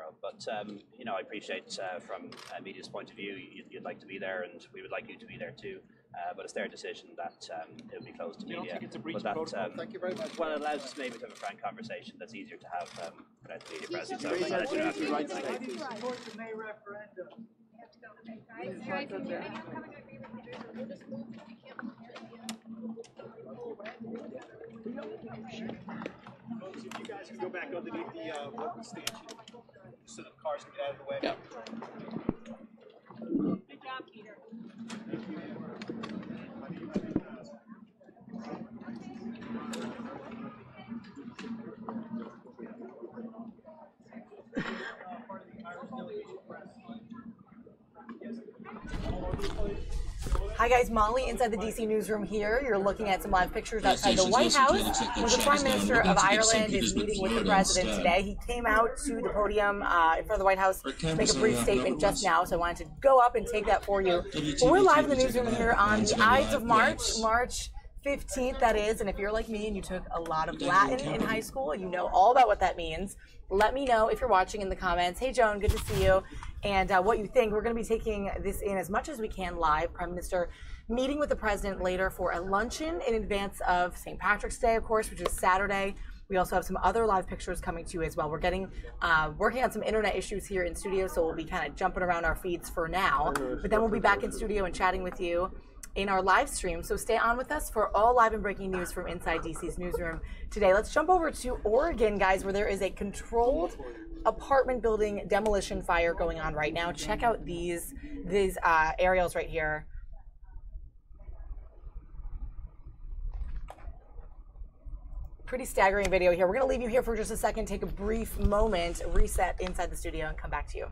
tomorrow. But you know, I appreciate from media's point of view, you'd like to be there, and we would like you to be there too. But it's their decision that it will be closed to media. You don't think it's a breach of that, protocol? Thank you very much. Well, it allows us maybe to have a frank conversation that's easier to have without the media presence. What do you support the May referendum? Guys, can you anyone have an agreement with leaders, or we'll just move if we can't move Folks, if you guys can go back underneath the working stage so the cars can get out of the way. Yeah. Good job, Peter. Hi guys, Molly inside the DC newsroom here. You're looking at some live pictures outside the White House where the Prime Minister of Ireland is meeting with the President today. He came out to the podium in front of the White House to make a brief statement just now, so I wanted to go up and take that for you. But we're live in the newsroom here on the Ides of March 15th, that is, and if you're like me and you took a lot of Latin in high school and you know all about what that means, let me know if you're watching in the comments. Hey Joan, good to see you, and what you think. We're going to be taking this in as much as we can live. Prime Minister meeting with the President later for a luncheon in advance of St. Patrick's Day, of course, which is Saturday. We also have some other live pictures coming to you as well. We're getting working on some internet issues here in studio, so we'll be kind of jumping around our feeds for now, but then we'll be back in studio and chatting with you in our live stream. So stay on with us for all live and breaking news from inside DC's newsroom today. Let's jump over to Oregon, guys, where there is a controlled apartment building demolition fire going on right now. Check out these aerials right here. Pretty staggering video here. We're going to leave you here for just a second, take a brief moment, reset inside the studio, and come back to you.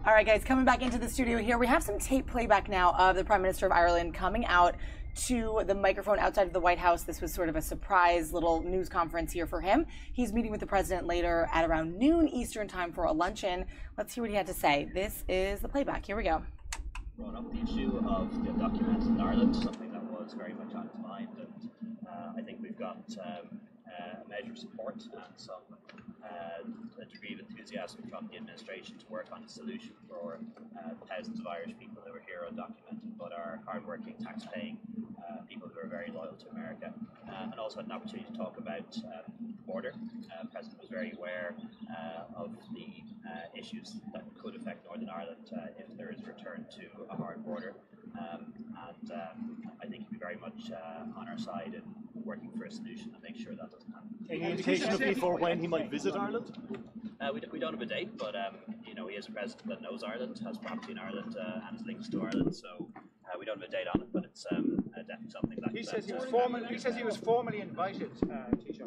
All right, guys, coming back into the studio here, we have some tape playback now of the Prime Minister of Ireland coming out to the microphone outside of the White House. This was sort of a surprise little news conference here for him. He's meeting with the president later at around noon Eastern time for a luncheon. Let's hear what he had to say. This is the playback. Here we go. Brought up the issue of the undocumented in Ireland, something that was very much on his mind, and I think we've got a measure of support and some a degree of enthusiasm from the administration to work on a solution for thousands of Irish people who are here undocumented but are hardworking, tax-paying people who are very loyal to America, and also had an opportunity to talk about the border. The President was very aware of the issues that could affect Northern Ireland if there is a return to a hard border, and I think he'd be very much on our side in working for a solution to make sure that doesn't happen. Any indication of before when he might visit Ireland? We don't have a date, but you know, he is a president that knows Ireland, has property in Ireland, and has links to Ireland. So we don't have a date on it, but it's definitely something that He says he was formally invited. Taoiseach,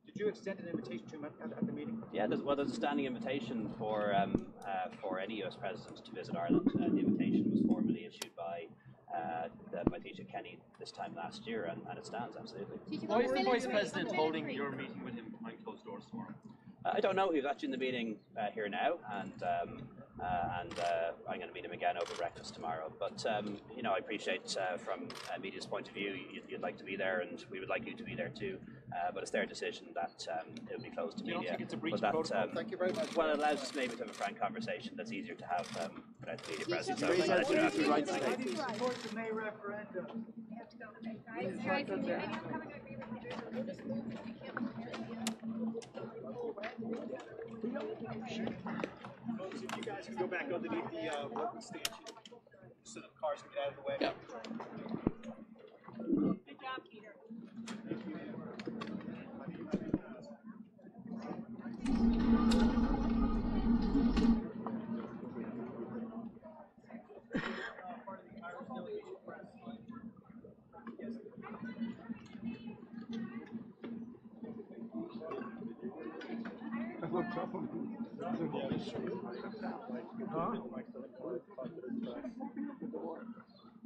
did you extend an invitation to him at the meeting? Yeah, there's a standing invitation for any US president to visit Ireland. The invitation was formally issued by Taoiseach Kenny this time last year, and it stands absolutely. Why is the Vice President holding your meeting with him behind closed doors tomorrow? I don't know. He was actually in the meeting here now, and I'm going to meet him again over breakfast tomorrow. But you know, I appreciate from media's point of view, you'd like to be there, and we would like you to be there too. But it's their decision that it will be closed to media. You don't think it's a breach but of protocol? Thank you very much. Well, it allows us maybe to have a frank conversation that's easier to have without the media presence. So, Raise that you to right Guys, can you, I know coming to agree with leaders, we'll just move if we can't move Folks, if you guys can go back underneath the voting stanchion so the cars can get out of the way. Yeah. Good job, Peter.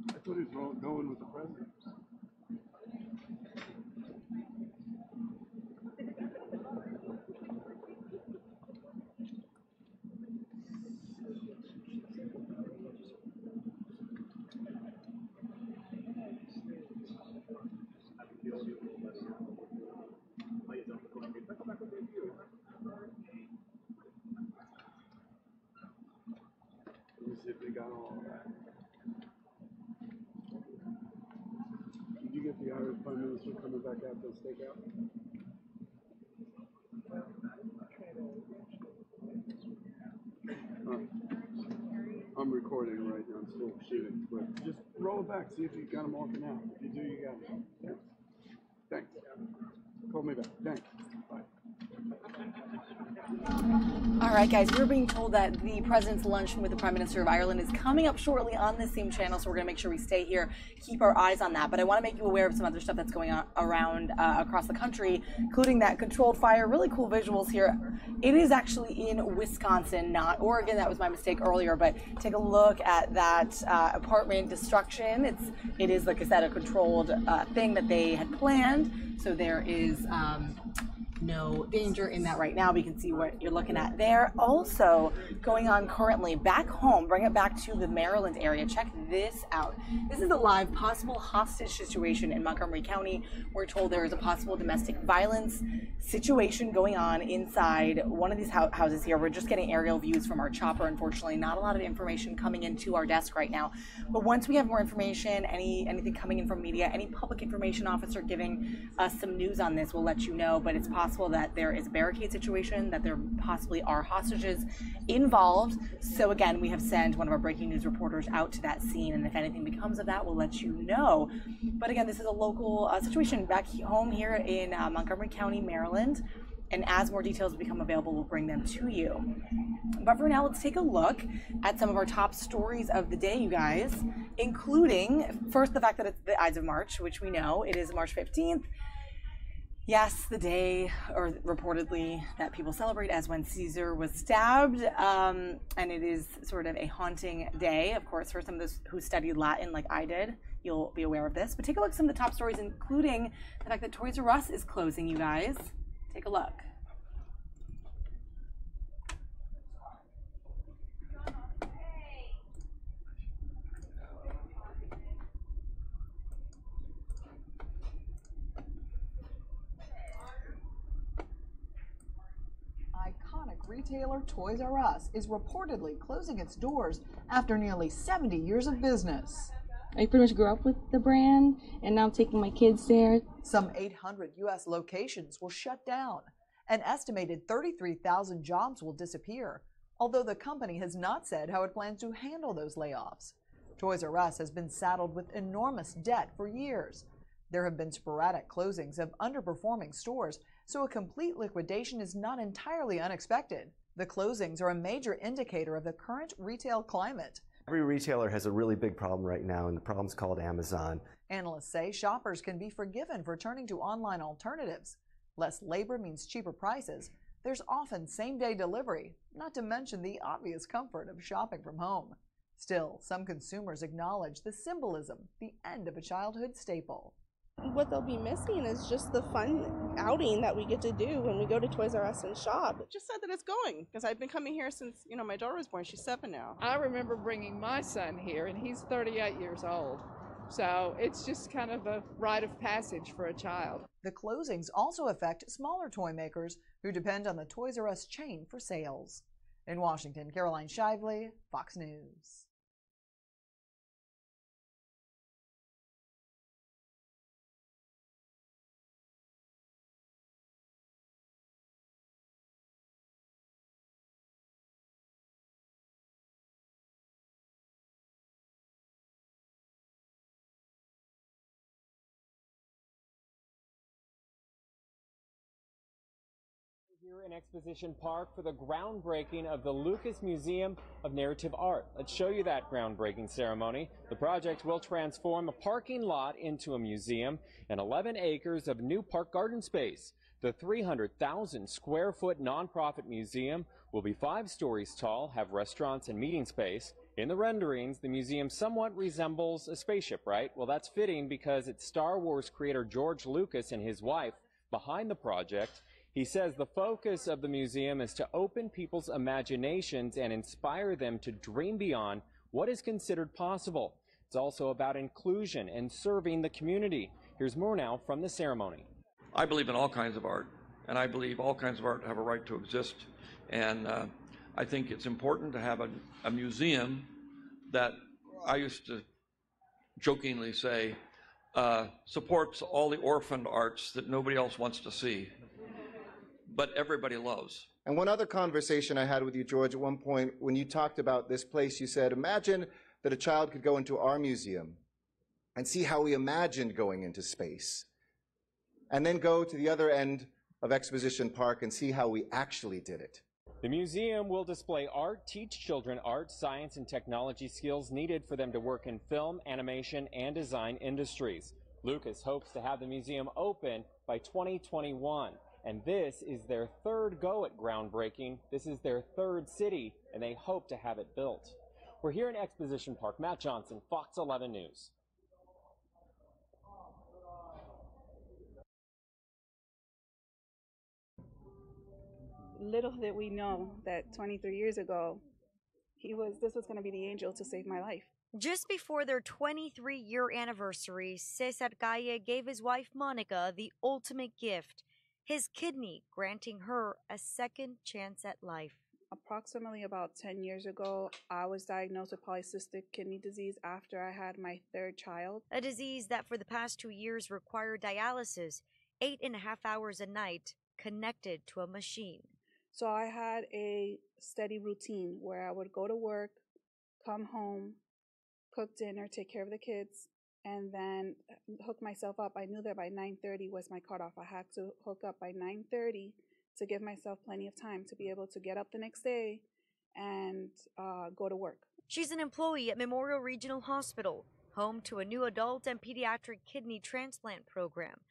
I thought he was going with the president. Let me see if they got all of that. Did you get the Irish Prime Minister coming back out to stakeout? I'm recording right now, I'm still shooting, but just roll it back, see if you got them all for now. If you do, you got them. Thanks. Thanks. Call me back. Thanks. Bye. All right, guys, we're being told that the president's luncheon with the Prime Minister of Ireland is coming up shortly on this same channel, so we're going to make sure we stay here, keep our eyes on that. But I want to make you aware of some other stuff that's going on around across the country, including that controlled fire. Really cool visuals here. It is actually in Wisconsin, not Oregon. That was my mistake earlier, but take a look at that apartment destruction. It is, like I said, a controlled thing that they had planned, so there is no danger in that right now. We can see what you're looking at there. Also going on currently back home, bring it back to the Maryland area. Check this out. This is a live possible hostage situation in Montgomery County. We're told there is a possible domestic violence situation going on inside one of these houses here. We're just getting aerial views from our chopper. Unfortunately, not a lot of information coming into our desk right now. But once we have more information, anything coming in from media, any public information officer giving us some news on this, we'll let you know. But it's possible that there is a barricade situation, that there possibly are hostages involved. So again, we have sent one of our breaking news reporters out to that scene, and if anything becomes of that, we'll let you know. But again, this is a local situation back home here in Montgomery County, Maryland. And as more details become available, we'll bring them to you. But for now, let's take a look at some of our top stories of the day, you guys, including, first, the fact that it's the Ides of March, which we know. It is March 15th. Yes, the day, or reportedly, that people celebrate as when Caesar was stabbed, and it is sort of a haunting day. Of course, for some of those who studied Latin, like I did, you'll be aware of this. But take a look at some of the top stories, including the fact that Toys R Us is closing, you guys. Take a look. Iconic retailer Toys R Us is reportedly closing its doors after nearly 70 years of business. I pretty much grew up with the brand, and now I'm taking my kids there. Some 800 U.S. locations will shut down. An estimated 33,000 jobs will disappear, although the company has not said how it plans to handle those layoffs. Toys R Us has been saddled with enormous debt for years. There have been sporadic closings of underperforming stores, so a complete liquidation is not entirely unexpected. The closings are a major indicator of the current retail climate. Every retailer has a really big problem right now, and the problem's called Amazon. Analysts say shoppers can be forgiven for turning to online alternatives. Less labor means cheaper prices. There's often same-day delivery, not to mention the obvious comfort of shopping from home. Still, some consumers acknowledge the symbolism, the end of a childhood staple. What they'll be missing is just the fun outing that we get to do when we go to Toys R Us and shop. Just sad that it's going, because I've been coming here since, my daughter was born. She's 7 now. I remember bringing my son here, and he's 38 years old. So it's just kind of a rite of passage for a child. The closings also affect smaller toy makers who depend on the Toys R Us chain for sales. In Washington, Caroline Shively, Fox News. Here in Exposition Park for the groundbreaking of the Lucas Museum of Narrative Art. Let's show you that groundbreaking ceremony. The project will transform a parking lot into a museum and 11 acres of new park garden space. The 300,000 square foot nonprofit museum will be 5 stories tall, have restaurants and meeting space. In the renderings, the museum somewhat resembles a spaceship, right? Well, that's fitting because it's Star Wars creator George Lucas and his wife behind the project. He says the focus of the museum is to open people's imaginations and inspire them to dream beyond what is considered possible. It's also about inclusion and serving the community. Here's more now from the ceremony. I believe in all kinds of art, and I believe all kinds of art have a right to exist. And I think it's important to have a museum that I used to jokingly say supports all the orphaned arts that nobody else wants to see, but everybody loves. And one other conversation I had with you, George, at one point when you talked about this place, you said, imagine that a child could go into our museum and see how we imagined going into space, and then go to the other end of Exposition Park and see how we actually did it. The museum will display art, teach children art, science, and technology skills needed for them to work in film, animation, and design industries. Lucas hopes to have the museum open by 2021. And this is their third go at groundbreaking. This is their third city, and they hope to have it built. We're here in Exposition Park. Matt Johnson, Fox 11 News. Little did we know that 23 years ago, this was going to be the angel to save my life. Just before their 23-year anniversary, Cesar Calle gave his wife Monica the ultimate gift, his kidney, granting her a second chance at life. Approximately about 10 years ago, I was diagnosed with polycystic kidney disease after I had my third child. A disease that for the past 2 years required dialysis, 8.5 hours a night, connected to a machine. So I had a steady routine where I would go to work, come home, cook dinner, take care of the kids, and then hook myself up. I knew that by 9:30 was my cutoff. I had to hook up by 9:30 to give myself plenty of time to be able to get up the next day and go to work. She's an employee at Memorial Regional Hospital, home to a new adult and pediatric kidney transplant program.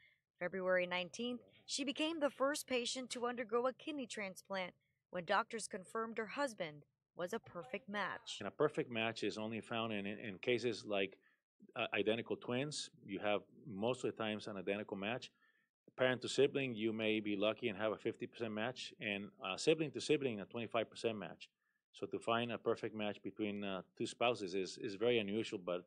February 19th, She became the first patient to undergo a kidney transplant when doctors confirmed her husband was a perfect match. And a perfect match is only found in cases like identical twins. You have most of the times an identical match. Parent to sibling, you may be lucky and have a 50% match, and sibling to sibling, a 25% match. So to find a perfect match between two spouses is very unusual, but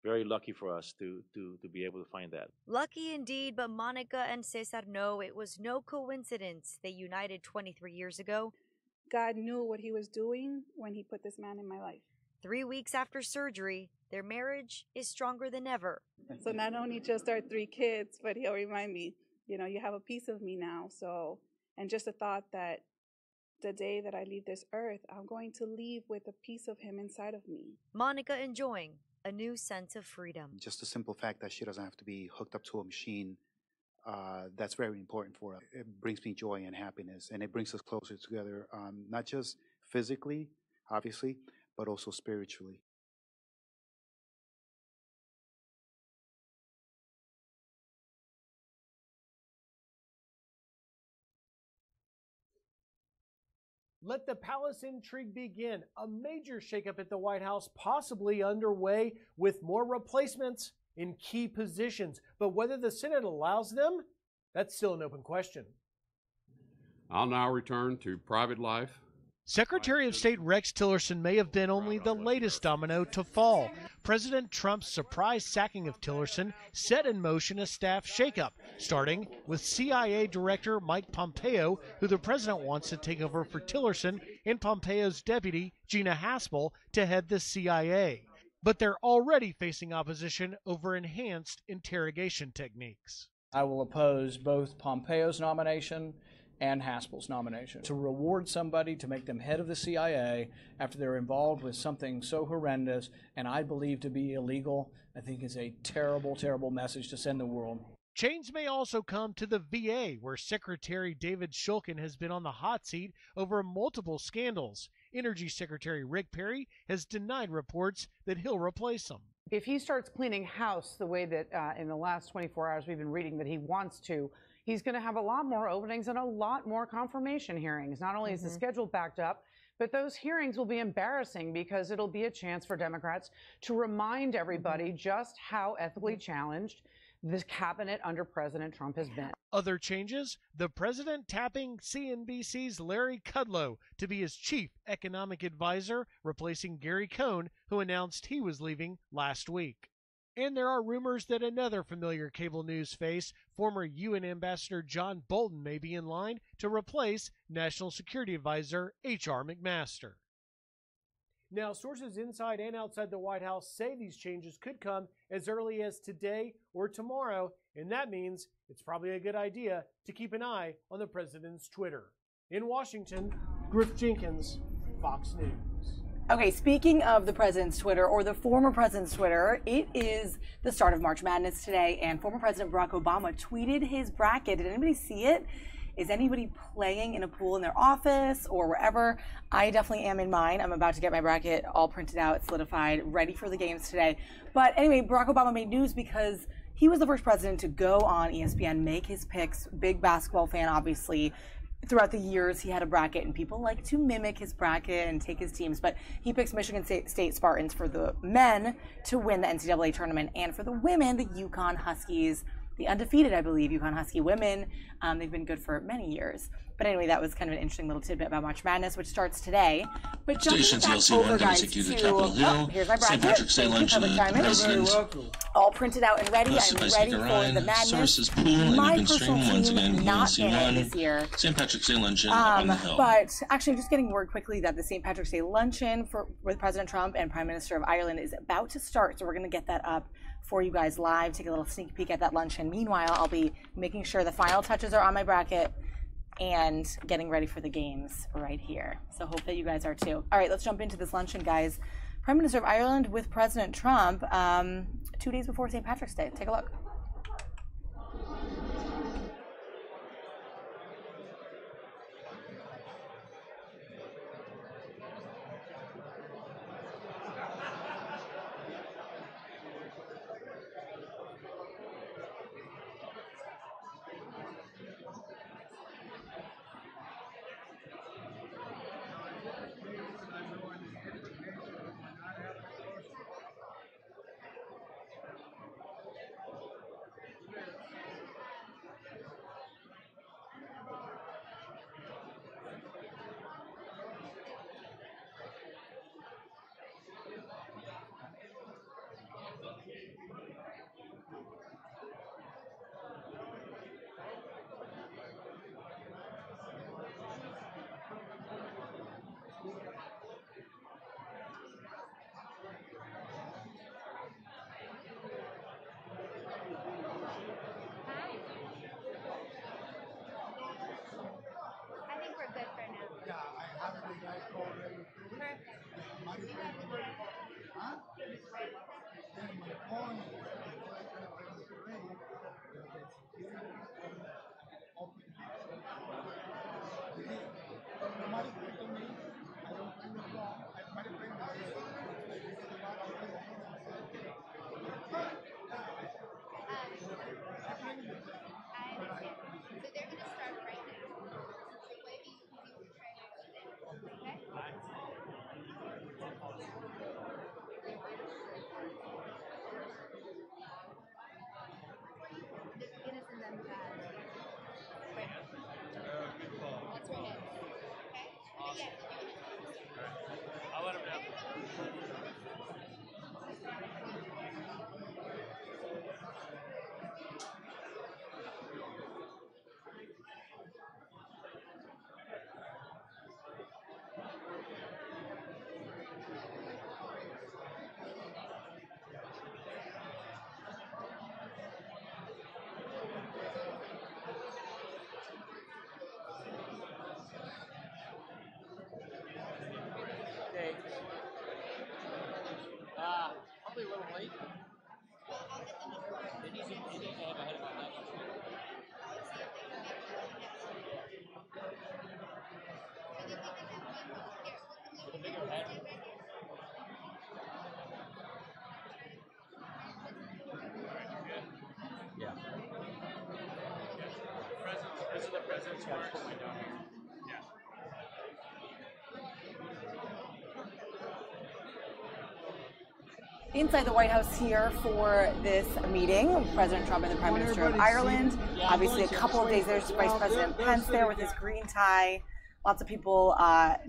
very lucky for us to be able to find that. Lucky indeed, but Monica and Cesar know it was no coincidence they united 23 years ago. God knew what he was doing when he put this man in my life. 3 weeks after surgery, their marriage is stronger than ever. So not only just our 3 kids, but he'll remind me, you know, you have a piece of me now. So, and just the thought that the day that I leave this earth, I'm going to leave with a piece of him inside of me. Monica enjoying a new sense of freedom. Just the simple fact that she doesn't have to be hooked up to a machine, that's very important for her. It brings me joy and happiness, and it brings us closer together, not just physically, obviously, but also spiritually. Let the palace intrigue begin. A major shakeup at the White House possibly underway with more replacements in key positions. But whether the Senate allows them, that's still an open question. I'll now return to private life. Secretary of State Rex Tillerson may have been only the latest domino to fall. President Trump's surprise sacking of Tillerson set in motion a staff shakeup, starting with CIA Director Mike Pompeo, who the president wants to take over for Tillerson, and Pompeo's deputy, Gina Haspel, to head the CIA. But they're already facing opposition over enhanced interrogation techniques. I will oppose both Pompeo's nomination and Haspel's nomination. To reward somebody to make them head of the CIA after they're involved with something so horrendous and I believe to be illegal, I think is a terrible, terrible message to send the world. Change may also come to the VA, where Secretary David Shulkin has been on the hot seat over multiple scandals. Energy Secretary Rick Perry has denied reports that he'll replace him. If he starts cleaning house the way that in the last 24 hours we've been reading that he wants to, he's going to have a lot more openings and a lot more confirmation hearings. Not only is the schedule backed up, but those hearings will be embarrassing because it'll be a chance for Democrats to remind everybody just how ethically challenged this cabinet under President Trump has been. Other changes, the president tapping CNBC's Larry Kudlow to be his chief economic advisor, replacing Gary Cohn, who announced he was leaving last week. And there are rumors that another familiar cable news face, former UN Ambassador John Bolton, may be in line to replace National Security Advisor H.R. McMaster. Now, sources inside and outside the White House say these changes could come as early as today or tomorrow, and that means it's probably a good idea to keep an eye on the president's Twitter. In Washington, Griff Jenkins, Fox News. Okay, speaking of the president's Twitter, or the former president's Twitter, it is the start of March Madness today, and former President Barack Obama tweeted his bracket. Did anybody see it? Is anybody playing in a pool in their office or wherever? I definitely am in mine. I'm about to get my bracket all printed out, solidified, ready for the games today. But anyway, Barack Obama made news because he was the first president to go on ESPN, make his picks. Big basketball fan, obviously. Throughout the years, he had a bracket, and people like to mimic his bracket and take his teams. But he picks Michigan State Spartans for the men to win the NCAA tournament, and for the women, the UConn Huskies, the undefeated, I believe, UConn Husky women. They've been good for many years. But anyway, that was kind of an interesting little tidbit about March Madness, which starts today. But jumping back over, guys, to here's my bracket. Thank you, Public Timing. All printed out and ready. I'm ready for the madness. My personal team not in it this year. St. Patrick's Day luncheon on the Hill. But actually, just getting word quickly that the St. Patrick's Day luncheon with President Trump and Prime Minister of Ireland is about to start. So we're going to get that up for you guys live. Take a little sneak peek at that luncheon. Meanwhile, I'll be making sure the final touches are on my bracket and getting ready for the games right here. So hope that you guys are too. All right, let's jump into this luncheon, guys. Prime Minister of Ireland with President Trump 2 days before St. Patrick's Day. Take a look. Yeah. This is the president's work. Yeah. Inside the White House here for this meeting, President Trump and the Prime Minister of Ireland. Obviously, a couple of days there's Vice President Pence there with his green tie. Lots of people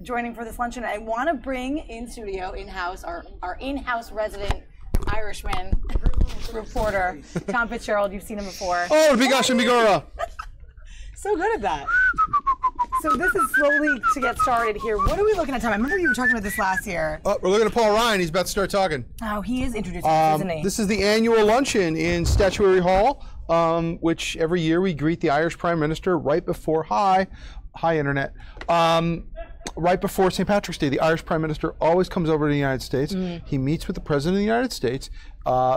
joining for this luncheon. I want to bring in studio, in-house, our in-house resident Irishman reporter, Tom Fitzgerald. You've seen him before. Oh, Bigash and Bigora. So good at that. So this is slowly to get started here. What are we looking at, Tom? I remember you were talking about this last year. Oh, we're looking at Paul Ryan. He's about to start talking. Oh, he is introducing us, isn't he? This is the annual luncheon in Statuary Hall, which every year we greet the Irish Prime Minister right before, hi Internet, right before St. Patrick's Day. The Irish Prime Minister always comes over to the United States. He meets with the President of the United States.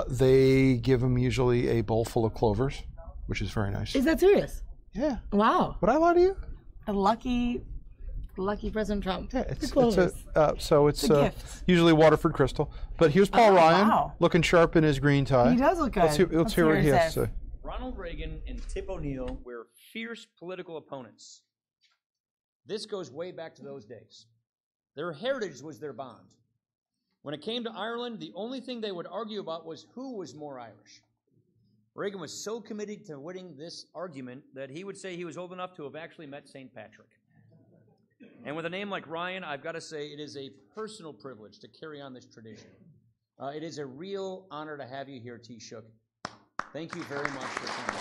They give him usually a bowl full of clovers, which is very nice. Is that serious? Yeah. Wow. Would I lie to you? A lucky President Trump. Yeah, it's a gift. Usually Waterford Crystal. But here's Paul Ryan, wow. looking sharp in his green tie. He does look good. Let's hear what he has to say. Ronald Reagan and Tip O'Neill were fierce political opponents. This goes way back to those days. Their heritage was their bond. When it came to Ireland, the only thing they would argue about was who was more Irish. Reagan was so committed to winning this argument that he would say he was old enough to have actually met St. Patrick. And with a name like Ryan, I've got to say it is a personal privilege to carry on this tradition. It is a real honor to have you here, Taoiseach. Thank you very much for coming.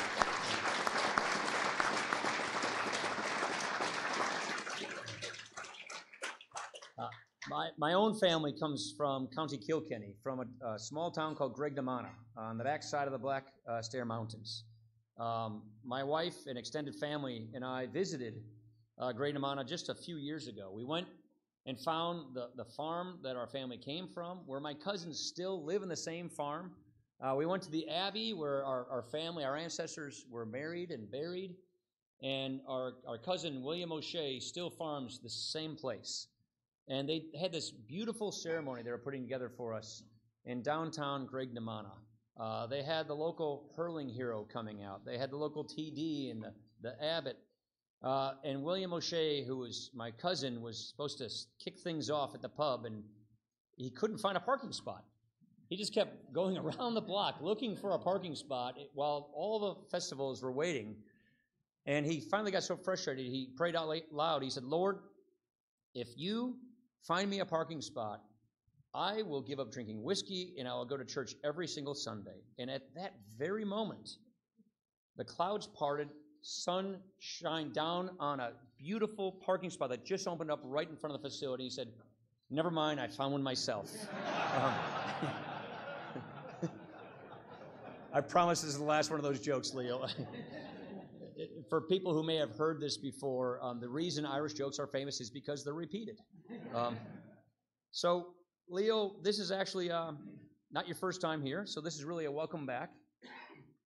My own family comes from County Kilkenny, from a small town called Graignamanagh on the backside of the Black Stair Mountains. My wife and extended family and I visited Graignamanagh just a few years ago. We went and found the farm that our family came from, where my cousins still live in the same farm. We went to the abbey where our family, our ancestors were married and buried, and our cousin William O'Shea still farms the same place. And they had this beautiful ceremony they were putting together for us in downtown Graignamanagh. They had the local hurling hero coming out. They had the local TD and the abbot. And William O'Shea, who was my cousin, was supposed to kick things off at the pub, and he couldn't find a parking spot. He just kept going around the block looking for a parking spot while all the festivals were waiting. And he finally got so frustrated, he prayed out loud. He said, "Lord, if you find me a parking spot, I will give up drinking whiskey and I will go to church every single Sunday." And at that very moment, the clouds parted, sun shined down on a beautiful parking spot that just opened up right in front of the facility. He said, "Never mind, I found one myself." I promise this is the last one of those jokes, Leo. For people who may have heard this before, the reason Irish jokes are famous is because they're repeated. So, Leo, this is actually not your first time here, so this is really a welcome back.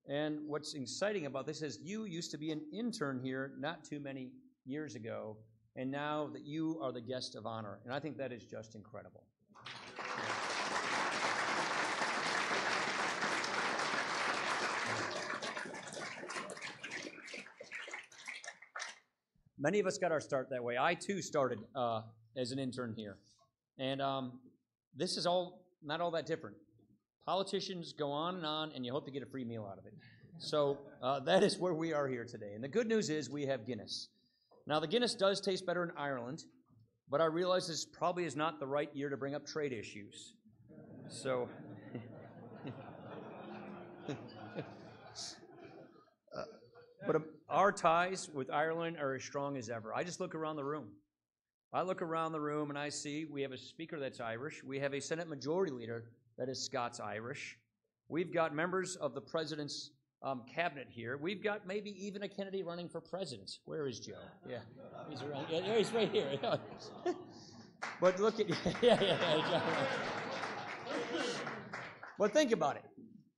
And what's exciting about this is you used to be an intern here not too many years ago, and now that you are the guest of honor, and I think that is just incredible. Many of us got our start that way. I, too, started as an intern here. And this is not all that different. Politicians go on, and you hope to get a free meal out of it. So that is where we are here today. And the good news is we have Guinness. Now, the Guinness does taste better in Ireland, but I realize this probably is not the right year to bring up trade issues. So... But our ties with Ireland are as strong as ever. I just look around the room. I look around the room and I see we have a speaker that's Irish. We have a Senate Majority Leader that is Scots-Irish. We've got members of the President's cabinet here. We've got maybe even a Kennedy running for president. Where is Joe? Yeah, he's around. Yeah, he's right here. But look at But think about it.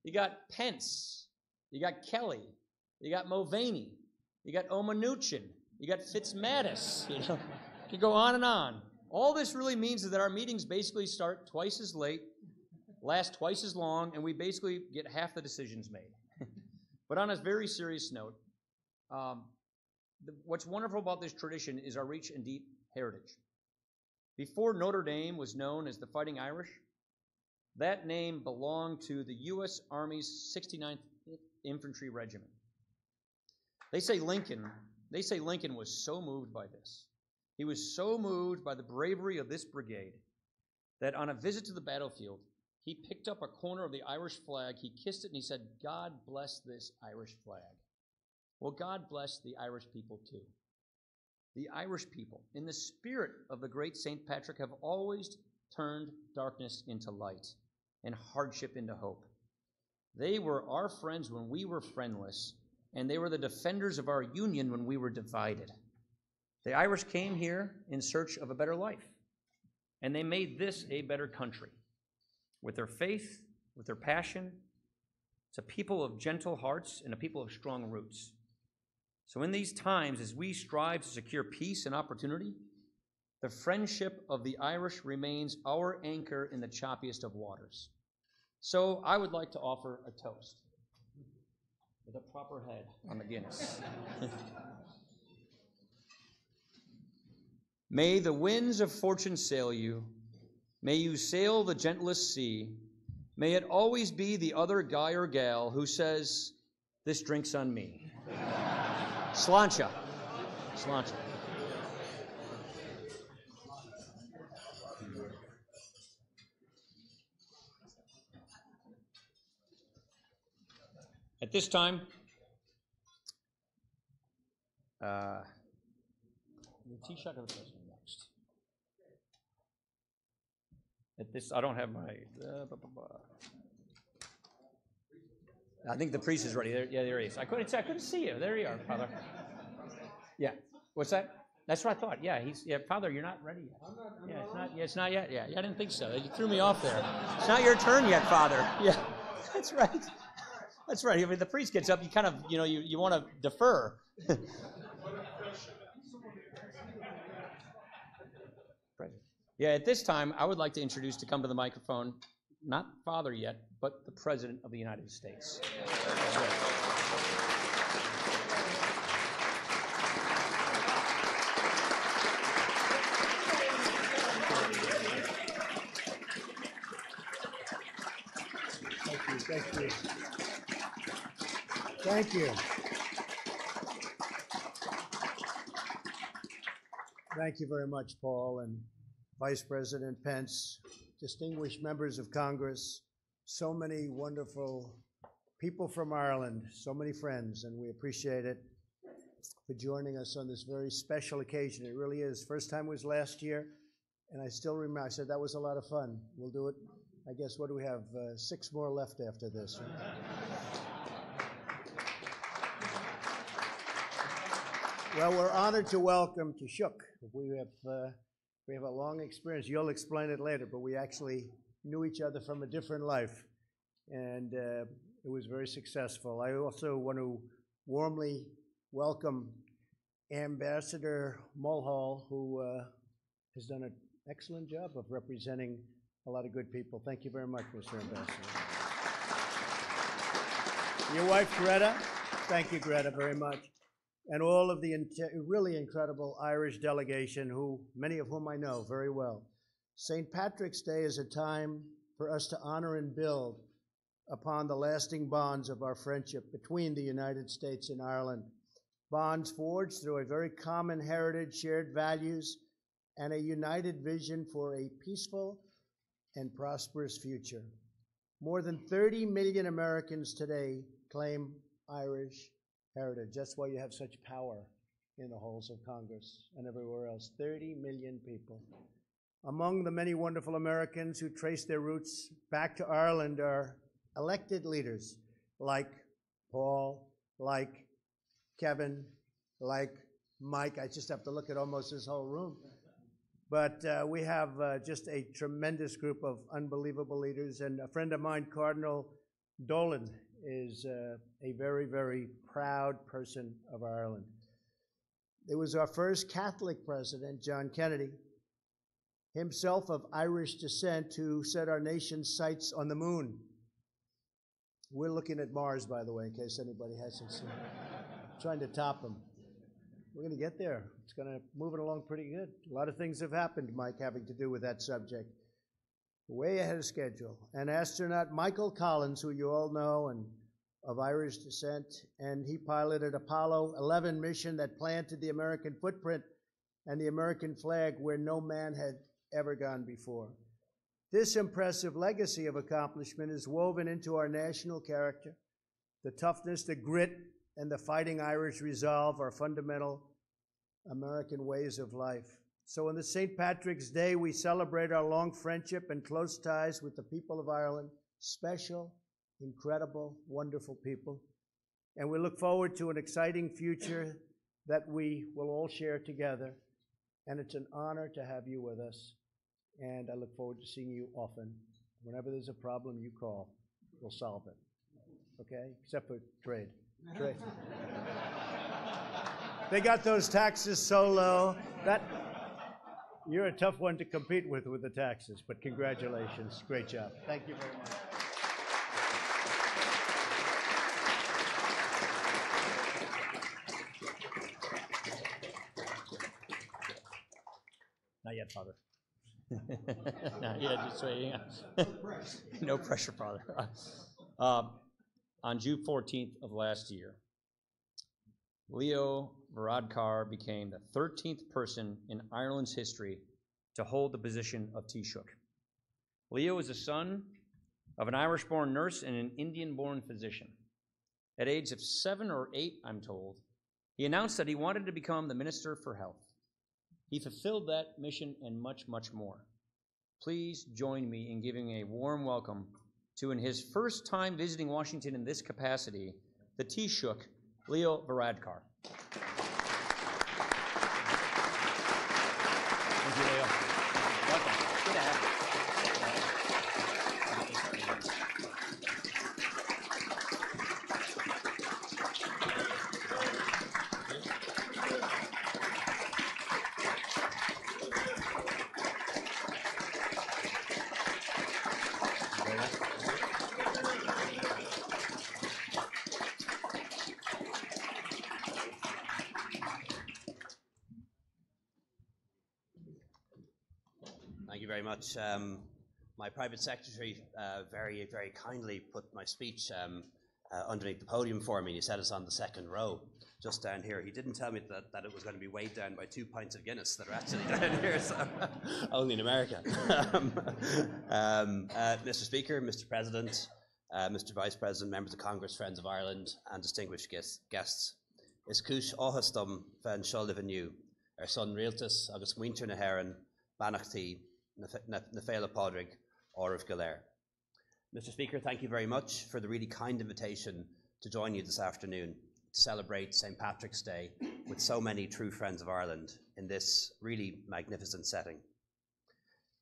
You got Pence, you got Kelly, you got Mulvaney, you got Omanuchin, you got Fitzmatis, you know. You go on and on. All this really means is that our meetings basically start twice as late, last twice as long, and we basically get half the decisions made. But on a very serious note, what's wonderful about this tradition is our rich and deep heritage. Before Notre Dame was known as the Fighting Irish, that name belonged to the U.S. Army's 69th Infantry Regiment. They say Lincoln was so moved by this. He was so moved by the bravery of this brigade that on a visit to the battlefield, he picked up a corner of the Irish flag, he kissed it, and he said, "God bless this Irish flag." Well, God bless the Irish people too. The Irish people, in the spirit of the great St. Patrick, have always turned darkness into light and hardship into hope. They were our friends when we were friendless, and they were the defenders of our union when we were divided. The Irish came here in search of a better life, and they made this a better country. With their faith, with their passion, it's a people of gentle hearts and a people of strong roots. So in these times, as we strive to secure peace and opportunity, the friendship of the Irish remains our anchor in the choppiest of waters. So I would like to offer a toast with a proper head on the Guinness. May the winds of fortune sail you. May you sail the gentlest sea. May it always be the other guy or gal who says, "This drink's on me." Sláinte. Sláinte. At this time, the Taoiseach of the President next. At this, I don't have my. I think the priest is ready. There he is. I couldn't see you. There you are, Father. Yeah. What's that? That's what I thought. Yeah, Father, you're not ready yet. It's not yet. Yeah, I didn't think so. You threw me off there. It's not your turn yet, Father. Yeah, that's right. That's right. I mean, the priest gets up. You kind of, you want to defer. Yeah, at this time, I would like to introduce to come to the microphone, not Father yet, but the President of the United States. Thank you. Thank you. Thank you very much, Paul, and Vice President Pence, distinguished members of Congress, so many wonderful people from Ireland, so many friends, and we appreciate it for joining us on this very special occasion. It really is. First time was last year, and I still remember, I said that was a lot of fun. We'll do it, I guess, what do we have? 6 more left after this. Well, we're honored to welcome Taoiseach. We have a long experience. You'll explain it later, but we actually knew each other from a different life, and it was very successful. I also want to warmly welcome Ambassador Mulhall, who has done an excellent job of representing a lot of good people. Thank you very much, Mr. Ambassador. Your wife, Greta. Thank you, Greta, very much. And all of the really incredible Irish delegation, many of whom I know very well. St. Patrick's Day is a time for us to honor and build upon the lasting bonds of our friendship between the United States and Ireland. Bonds forged through a very common heritage, shared values, and a united vision for a peaceful and prosperous future. More than 30 million Americans today claim Irish heritage. That's why you have such power in the halls of Congress and everywhere else. 30 million people. Among the many wonderful Americans who trace their roots back to Ireland are elected leaders like Paul, like Kevin, like Mike. I just have to look at almost this whole room. But we have just a tremendous group of unbelievable leaders. And a friend of mine, Cardinal Dolan, is a very, very proud person of Ireland. It was our first Catholic president, John Kennedy, himself of Irish descent, who set our nation's sights on the moon. We're looking at Mars, by the way, in case anybody hasn't seen it. Trying to top him. We're going to get there. It's going to move it along pretty good. A lot of things have happened, Mike, having to do with that subject. Way ahead of schedule. And astronaut Michael Collins, who you all know, and of Irish descent, and he piloted Apollo 11 mission that planted the American footprint and the American flag where no man had ever gone before. This impressive legacy of accomplishment is woven into our national character. The toughness, the grit, and the fighting Irish resolve are fundamental American ways of life. So on this St. Patrick's Day, we celebrate our long friendship and close ties with the people of Ireland, special, incredible, wonderful people. And we look forward to an exciting future that we will all share together. And it's an honor to have you with us. And I look forward to seeing you often. Whenever there's a problem, you call. We'll solve it. Okay? Except for trade. Trade. They got those taxes so low. You're a tough one to compete with the taxes, but congratulations. Great job. Thank you very much. Not yet, Father. Not yet, just waiting. No pressure, Father. On June 14th of last year, Leo Varadkar became the 13th person in Ireland's history to hold the position of Taoiseach. Leo is the son of an Irish-born nurse and an Indian-born physician. At age of 7 or 8, I'm told, he announced that he wanted to become the Minister for Health. He fulfilled that mission and much, much more. Please join me in giving a warm welcome to, in his first time visiting Washington in this capacity, the Taoiseach, Leo Varadkar. Thank you, Leo. Welcome. Good to have you. Thank you very much. My private secretary very, very kindly put my speech underneath the podium for me. He set us on the second row, just down here. He didn't tell me that it was going to be weighed down by 2 pints of Guinness that are actually down here, so only in America. Mr. Speaker, Mr. President, Mr. Vice President, members of Congress, friends of Ireland, and distinguished guests. Is cúis áthastam fan seo liveniu, son rialtas agus muintir na haireann, banachtaí, na féile pádraig, oribh go léir. Mr. Speaker, thank you very much for the really kind invitation to join you this afternoon to celebrate St. Patrick's Day with so many true friends of Ireland in this really magnificent setting.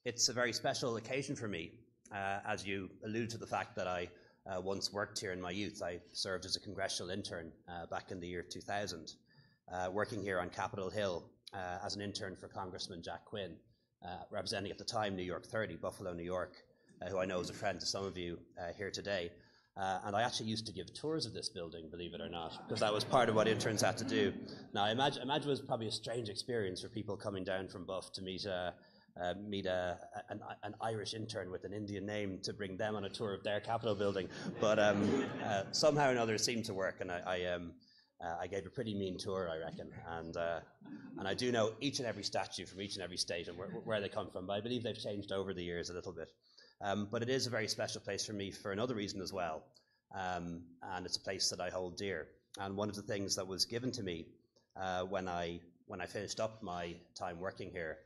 It's a very special occasion for me, as you allude to the fact that I once worked here in my youth. I served as a congressional intern back in the year 2000, working here on Capitol Hill as an intern for Congressman Jack Quinn, representing at the time New York 30, Buffalo, New York, who I know is a friend to some of you here today. And I actually used to give tours of this building, believe it or not, because that was part of what interns had to do. Now, I imagine it was probably a strange experience for people coming down from Buff to meet an Irish intern with an Indian name to bring them on a tour of their Capitol building. But somehow or another it seemed to work, and I gave a pretty mean tour, I reckon. And I do know each and every statue from each and every state and where they come from, but I believe they've changed over the years a little bit. But it is a very special place for me for another reason as well, and it's a place that I hold dear. And one of the things that was given to me when I finished up my time working here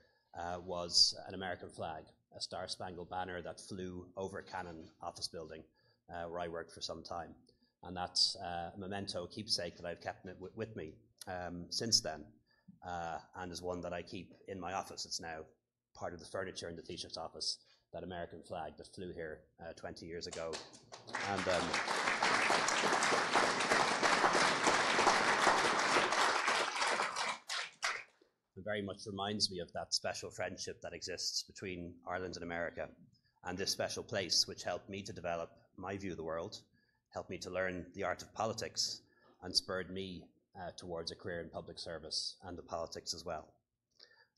was an American flag, a Star-Spangled Banner that flew over Cannon office building where I worked for some time. And that's a memento, keepsake that I've kept with me since then, and is one that I keep in my office. It's now part of the furniture in the Taoiseach's office, that American flag that flew here 20 years ago. And it very much reminds me of that special friendship that exists between Ireland and America, and this special place which helped me to develop my view of the world, helped me to learn the art of politics, and spurred me towards a career in public service and the politics as well.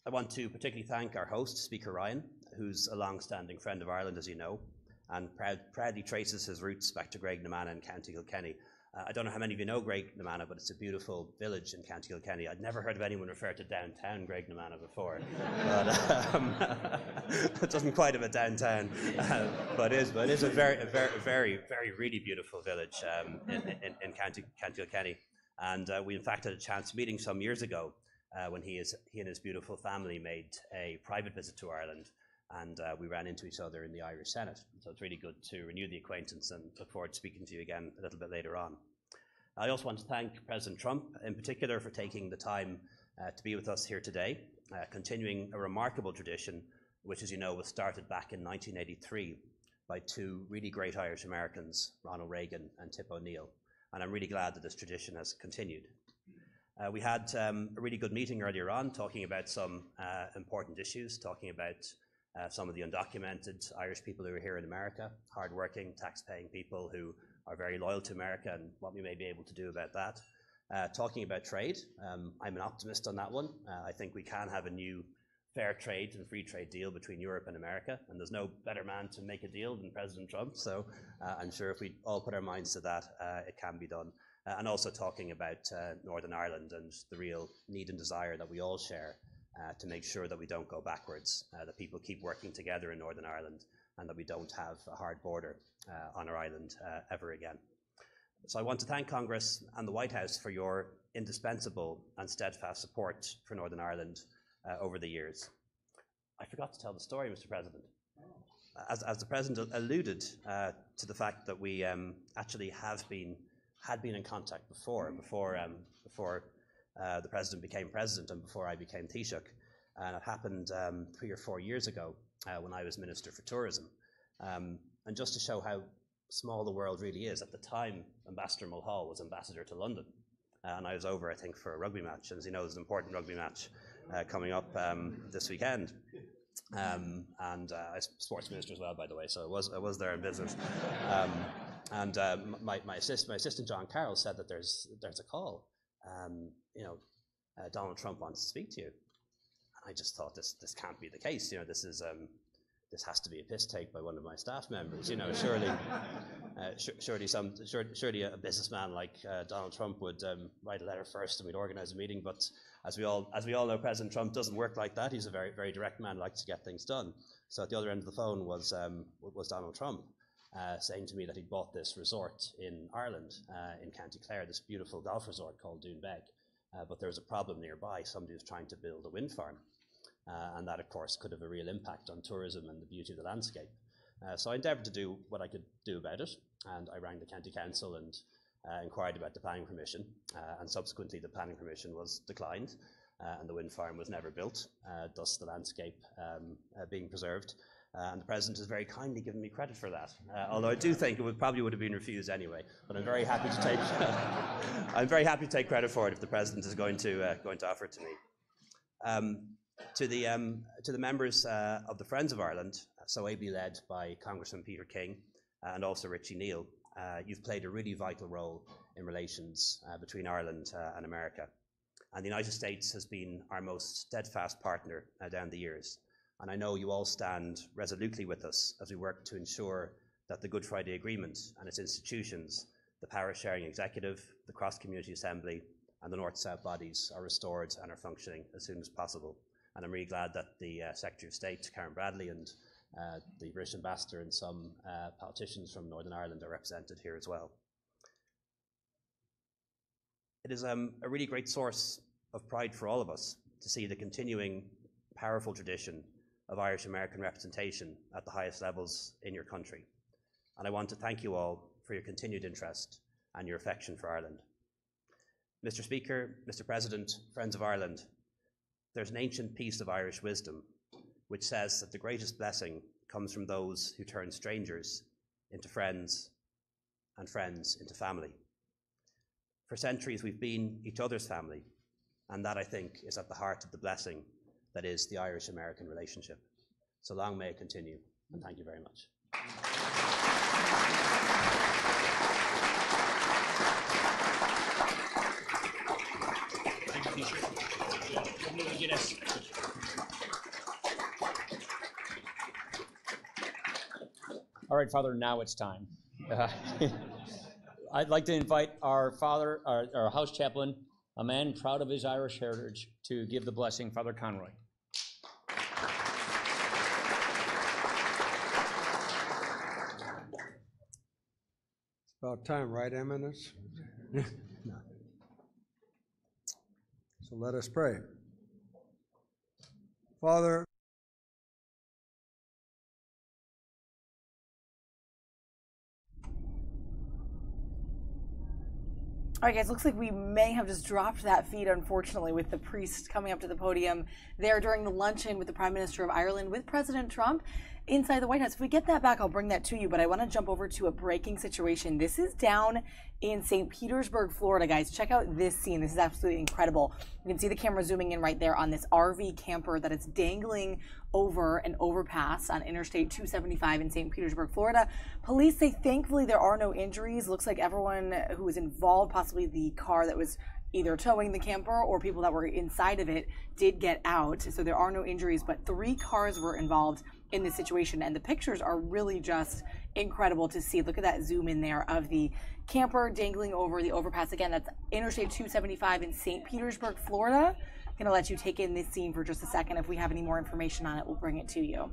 I want to particularly thank our host, Speaker Ryan, who's a long-standing friend of Ireland, as you know, and proudly traces his roots back to Graiguenamanagh in County Kilkenny. I don't know how many of you know Graiguenamanagh, but it's a beautiful village in County Kilkenny. I'd never heard of anyone refer to downtown Graiguenamanagh before. But, it doesn't quite have a downtown, but it is a very, really beautiful village in County Kilkenny. And we in fact had a chance meeting some years ago when he and his beautiful family made a private visit to Ireland, and we ran into each other in the Irish Senate. So it's really good to renew the acquaintance and look forward to speaking to you again a little bit later on. I also want to thank President Trump in particular for taking the time to be with us here today, continuing a remarkable tradition which, as you know, was started back in 1983 by two really great Irish Americans, Ronald Reagan and Tip O'Neill. And I'm really glad that this tradition has continued. We had a really good meeting earlier on talking about some important issues, talking about some of the undocumented Irish people who are here in America, hardworking, tax-paying people who are very loyal to America and what we may be able to do about that. Talking about trade, I'm an optimist on that one. I think we can have a new fair trade and free trade deal between Europe and America, and there's no better man to make a deal than President Trump, so I'm sure if we all put our minds to that, it can be done. And also talking about Northern Ireland and the real need and desire that we all share to make sure that we don't go backwards, that people keep working together in Northern Ireland, and that we don't have a hard border on our island ever again. So I want to thank Congress and the White House for your indispensable and steadfast support for Northern Ireland over the years. I forgot to tell the story, Mr. President. As the President alluded to the fact that we actually had been in contact before the President became President and before I became Taoiseach. And it happened 3 or 4 years ago when I was Minister for Tourism. And just to show how small the world really is, at the time Ambassador Mulhall was Ambassador to London. And I was over, I think, for a rugby match. And as you know, there's an important rugby match coming up this weekend. And I was sports minister as well, by the way, so I was there in business. My assistant John Carroll said that there's a call. Donald Trump wants to speak to you. And I just thought this can't be the case. This has to be a piss take by one of my staff members. Surely a businessman like Donald Trump would write a letter first, and we'd organise a meeting. But as we all know, President Trump doesn't work like that. He's a very, very direct man, likes to get things done. So at the other end of the phone was Donald Trump saying to me that he'd bought this resort in Ireland, in County Clare, this beautiful golf resort called Doonbeg. But there was a problem nearby. Somebody was trying to build a wind farm. And that, of course, could have a real impact on tourism and the beauty of the landscape. So I endeavoured to do what I could do about it, and I rang the County Council and inquired about the planning permission, and subsequently the planning permission was declined, and the wind farm was never built, thus the landscape being preserved. And the President has very kindly given me credit for that, although I do think it probably would have been refused anyway. But I'm very happy to take I'm very happy to take credit for it if the President is going to offer it to me. To the members of the Friends of Ireland, so ably led by Congressman Peter King and also Richie Neal, you've played a really vital role in relations between Ireland and America. And the United States has been our most steadfast partner down the years. And I know you all stand resolutely with us as we work to ensure that the Good Friday Agreement and its institutions, the Power-Sharing Executive, the Cross-Community Assembly, and the North-South bodies are restored and are functioning as soon as possible. And I'm really glad that the Secretary of State, Karen Bradley, and the British Ambassador and some politicians from Northern Ireland are represented here as well. It is a really great source of pride for all of us to see the continuing powerful tradition of Irish-American representation at the highest levels in your country. And I want to thank you all for your continued interest and your affection for Ireland. Mr. Speaker, Mr. President, Friends of Ireland, there's an ancient piece of Irish wisdom which says that the greatest blessing comes from those who turn strangers into friends and friends into family. For centuries, we've been each other's family, and that, I think, is at the heart of the blessing that is the Irish-American relationship. So long may it continue, and thank you very much. All right, Father, now it's time. I'd like to invite our father, our house chaplain, a man proud of his Irish heritage, to give the blessing, Father Conroy. It's about time, right, Eminence? So let us pray. Father, All right, guys, looks like we may have just dropped that feed, unfortunately, with the priest coming up to the podium there during the luncheon with the Prime Minister of Ireland with President Trump inside the White House. If we get that back, I'll bring that to you, but I want to jump over to a breaking situation. This is down in St. Petersburg, Florida, guys. Check out this scene. This is absolutely incredible. You can see the camera zooming in right there on this RV camper that is dangling over an overpass on Interstate 275 in St. Petersburg, Florida. Police say thankfully there are no injuries. Looks like everyone who was involved, possibly the car that was either towing the camper or people that were inside of it, did get out. So there are no injuries, but 3 cars were involved in this situation. And the pictures are really just incredible to see. Look at that zoom in there of the camper dangling over the overpass. Again, that's Interstate 275 in St. Petersburg, Florida. I'm going to let you take in this scene for just a second. If we have any more information on it, we'll bring it to you.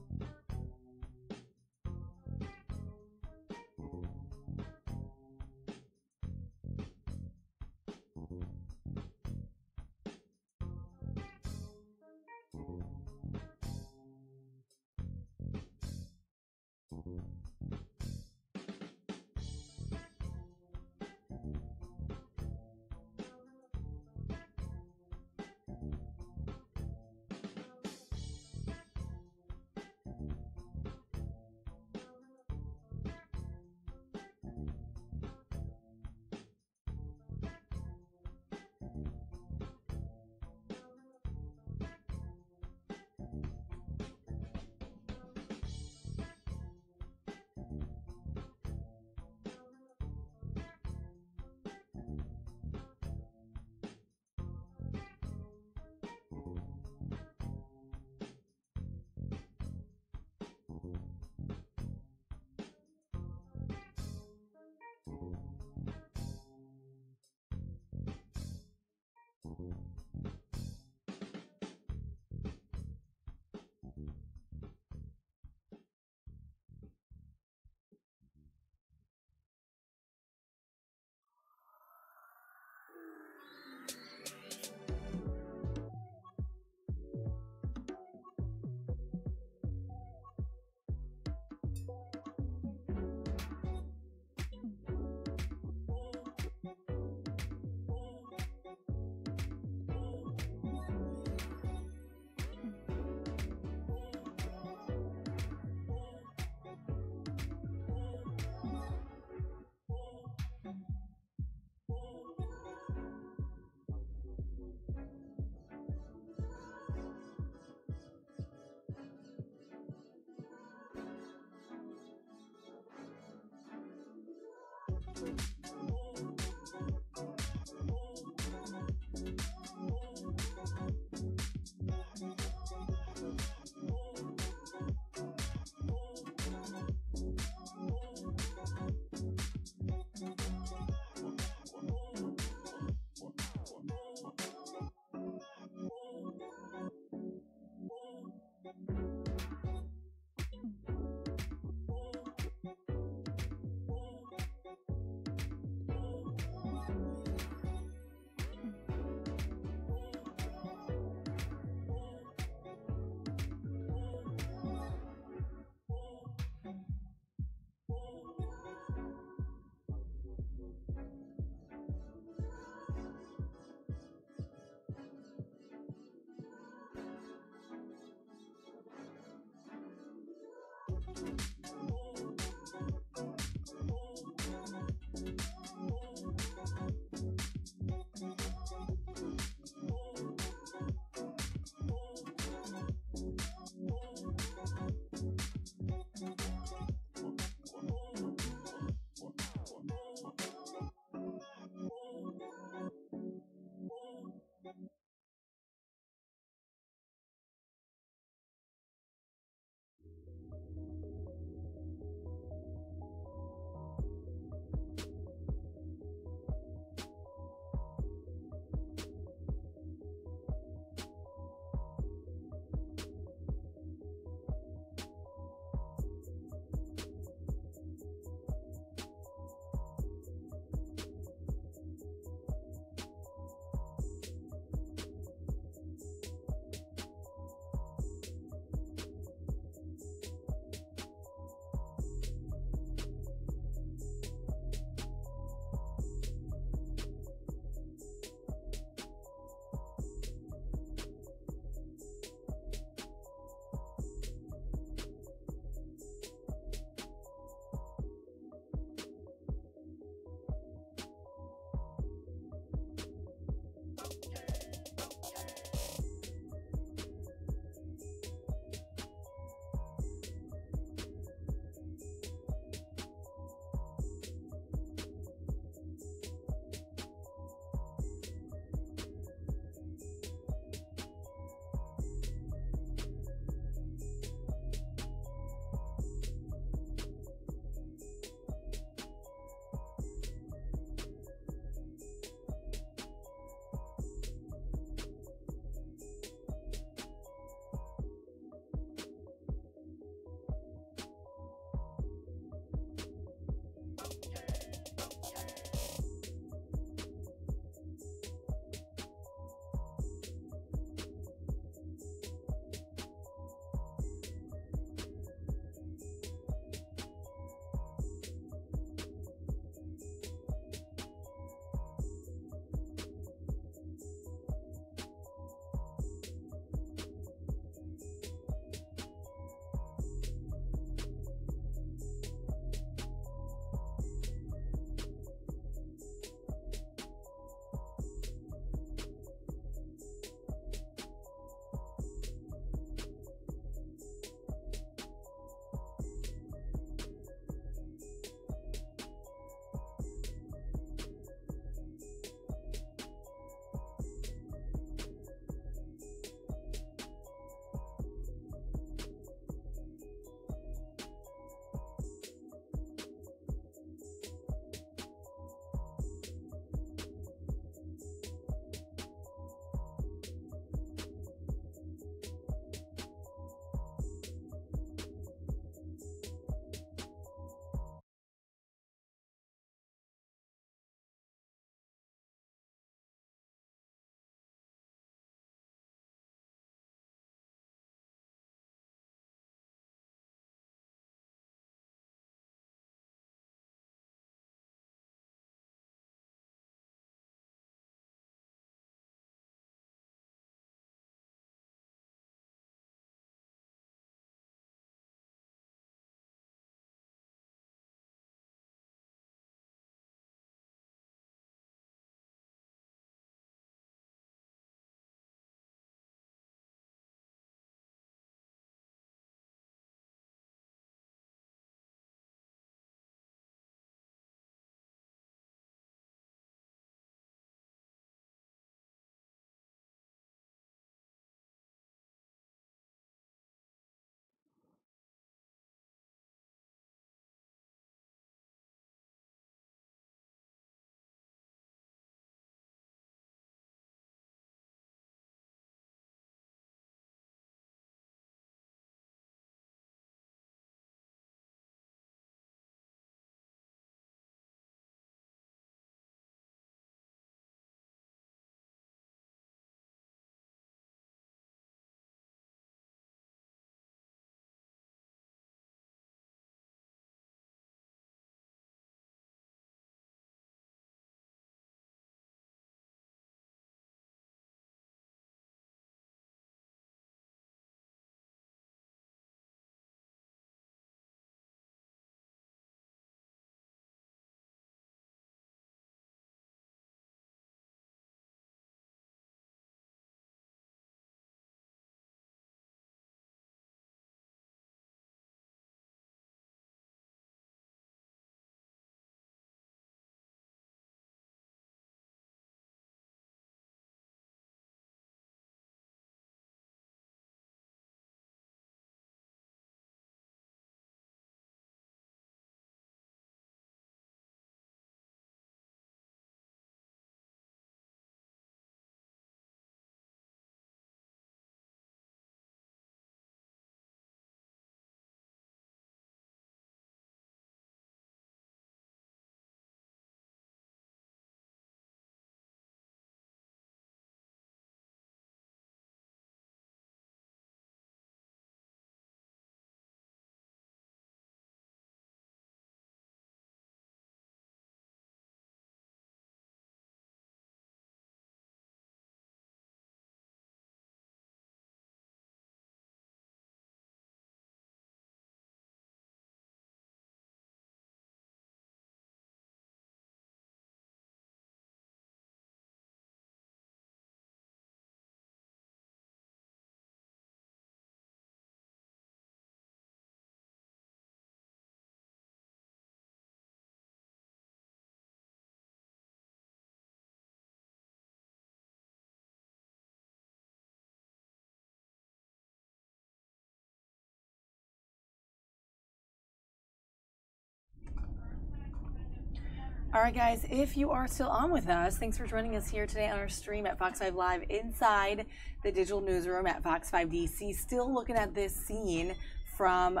All right, guys, if you are still on with us, thanks for joining us here today on our stream at Fox 5 Live inside the digital newsroom at Fox 5 DC. Still looking at this scene from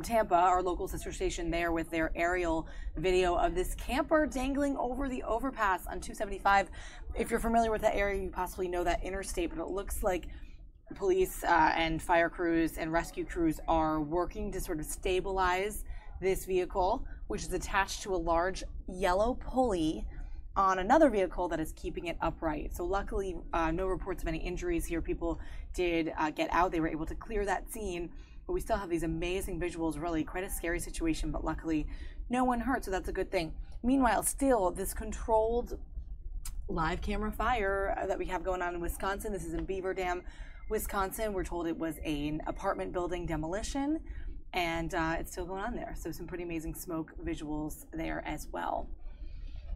Tampa, our local sister station there, with their aerial video of this camper dangling over the overpass on 275. If you're familiar with that area, you possibly know that interstate, but it looks like police and fire crews and rescue crews are working to sort of stabilize this vehicle, which is attached to a large yellow pulley on another vehicle that is keeping it upright. So luckily, no reports of any injuries here. People did get out. They were able to clear that scene, but we still have these amazing visuals. Really quite a scary situation, but luckily no one hurt, so that's a good thing. Meanwhile, still this controlled live camera fire that we have going on in Wisconsin. This is in Beaver Dam, Wisconsin. We're told it was an apartment building demolition, and it's still going on there. So some pretty amazing smoke visuals there as well.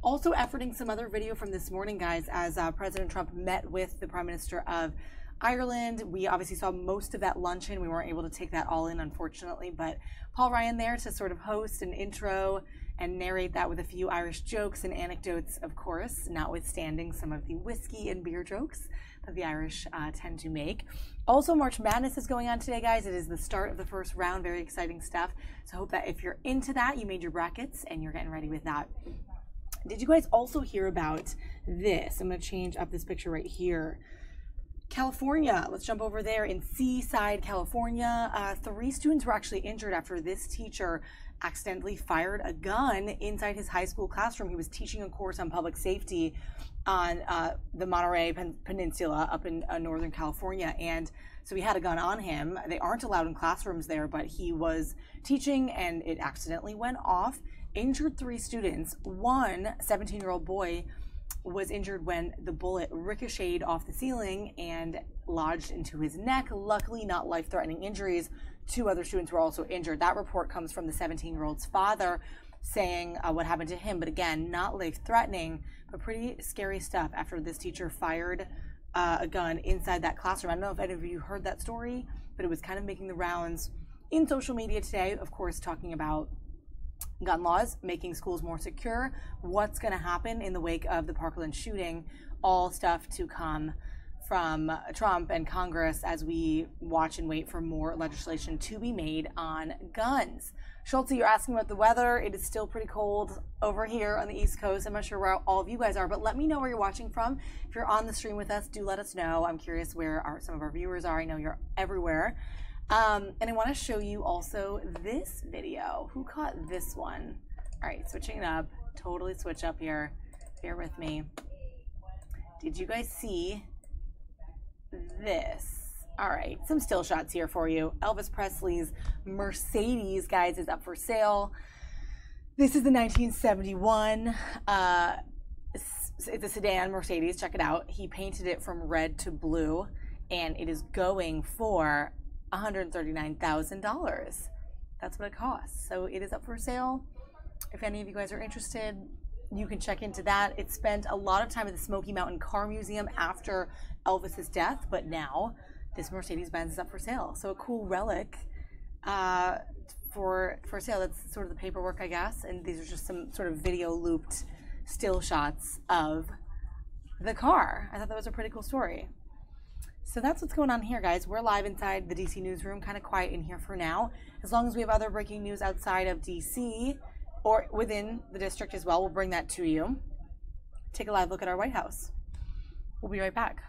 Also efforting some other video from this morning, guys, as President Trump met with the Prime Minister of Ireland. We obviously saw most of that luncheon. We weren't able to take that all in, unfortunately, but Paul Ryan there to sort of host an intro and narrate that with a few Irish jokes and anecdotes, of course, notwithstanding some of the whiskey and beer jokes that the Irish tend to make. Also, March Madness is going on today, guys. It is the start of the first round. Very exciting stuff. So I hope that if you're into that, you made your brackets and you're getting ready with that. Did you guys also hear about this? I'm going to change up this picture right here. California, let's jump over there in Seaside, California. 3 students were actually injured after this teacher accidentally fired a gun inside his high school classroom. He was teaching a course on public safety on the Monterey Peninsula up in Northern California. And so he had a gun on him. They aren't allowed in classrooms there, but he was teaching and it accidentally went off, injured 3 students. One 17-year-old boy was injured when the bullet ricocheted off the ceiling and lodged into his neck. Luckily, not life-threatening injuries. 2 other students were also injured. That report comes from the 17-year-old's father saying what happened to him. But again, not life-threatening, but pretty scary stuff after this teacher fired a gun inside that classroom. I don't know if any of you heard that story, but it was kind of making the rounds in social media today, of course, talking about gun laws, making schools more secure, what's going to happen in the wake of the Parkland shooting, all stuff to come from Trump and Congress as we watch and wait for more legislation to be made on guns. Schultz, you're asking about the weather. It is still pretty cold over here on the East Coast. I'm not sure where all of you guys are, but let me know where you're watching from. If you're on the stream with us, do let us know. I'm curious where some of our viewers are. I know you're everywhere. And I want to show you also this video. Who caught this one? All right, switching it up. Totally switch up here. Bear with me. Did you guys see this? All right, some still shots here for you. Elvis Presley's Mercedes, guys, is up for sale. This is the 1971. It's a sedan Mercedes. Check it out. He painted it from red to blue, and it is going for $139,000. That's what it costs. So it is up for sale. If any of you guys are interested, you can check into that. It spent a lot of time at the Smoky Mountain Car Museum after Elvis's death, but now this Mercedes-Benz is up for sale. So a cool relic for sale. That's sort of the paperwork, I guess. And these are just some sort of video looped still shots of the car. I thought that was a pretty cool story. So that's what's going on here, guys. We're live inside the DC newsroom, kind of quiet in here for now. As long as we have other breaking news outside of DC or within the district as well, we'll bring that to you. Take a live look at our White House. We'll be right back.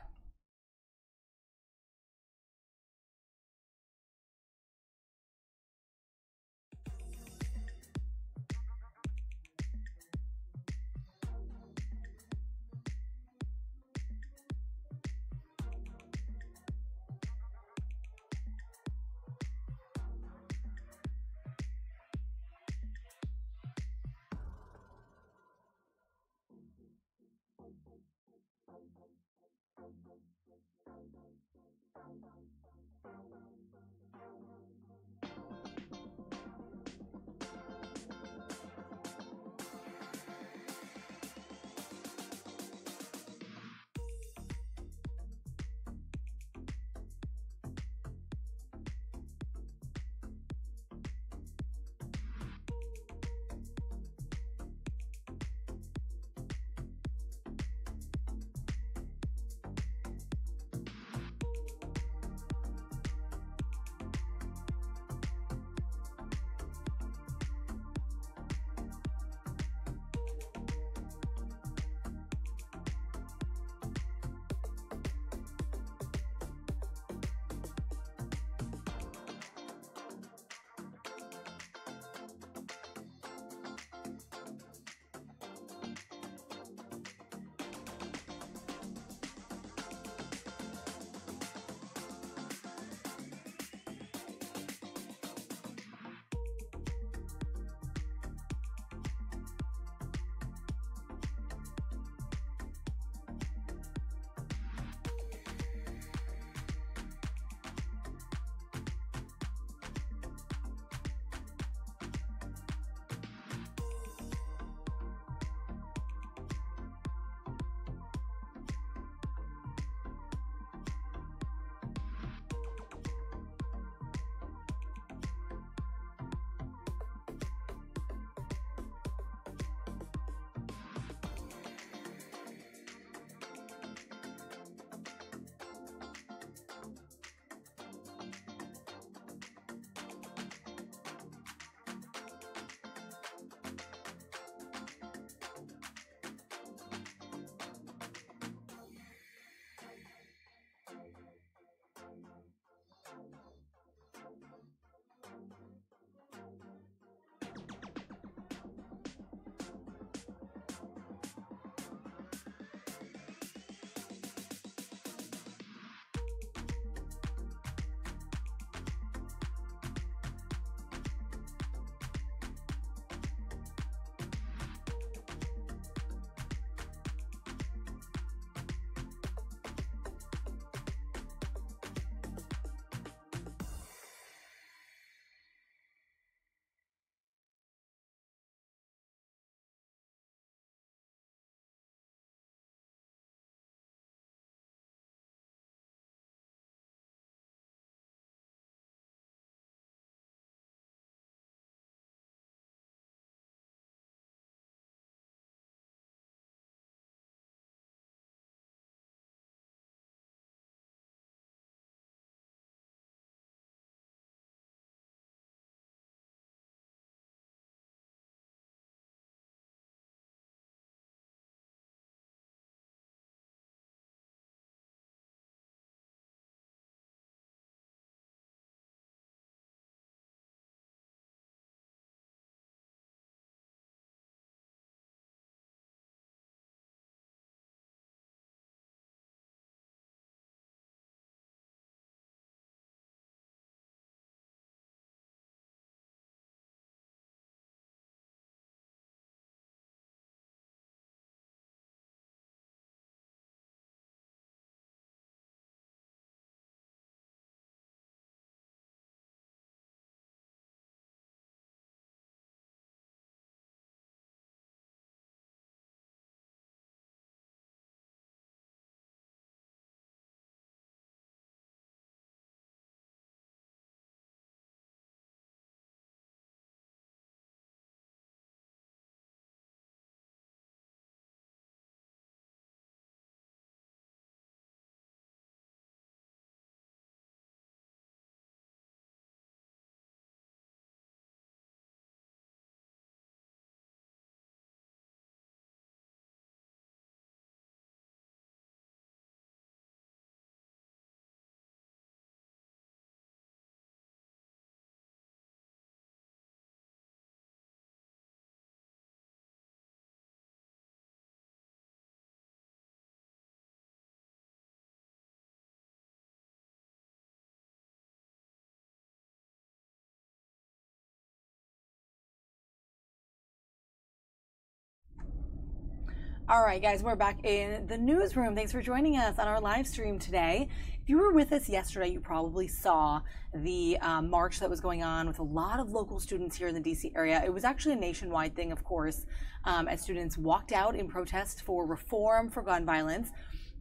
All right, guys, we're back in the newsroom. Thanks for joining us on our live stream today. If you were with us yesterday, you probably saw the march that was going on with a lot of local students here in the D.C. area. It was actually a nationwide thing, of course, as students walked out in protest for reform for gun violence.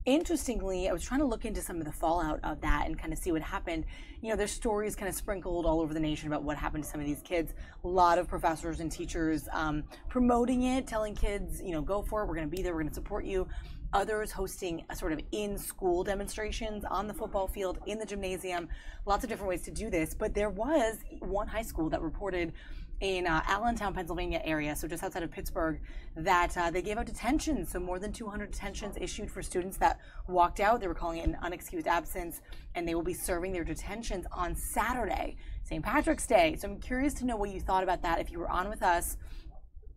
Interestingly, I was trying to look into some of the fallout of that and kind of see what happened. You know, there's stories kind of sprinkled all over the nation about what happened to some of these kids. A lot of professors and teachers promoting it, telling kids, you know, go for it, we're going to be there, we're going to support you. Others hosting a sort of in-school demonstrations on the football field, in the gymnasium, lots of different ways to do this. But there was one high school that reported in Allentown, Pennsylvania area, so just outside of Pittsburgh, that they gave out detentions. So more than 200 detentions issued for students that walked out. They were calling it an unexcused absence, and they will be serving their detentions on Saturday, St. Patrick's Day. So I'm curious to know what you thought about that. If you were on with us,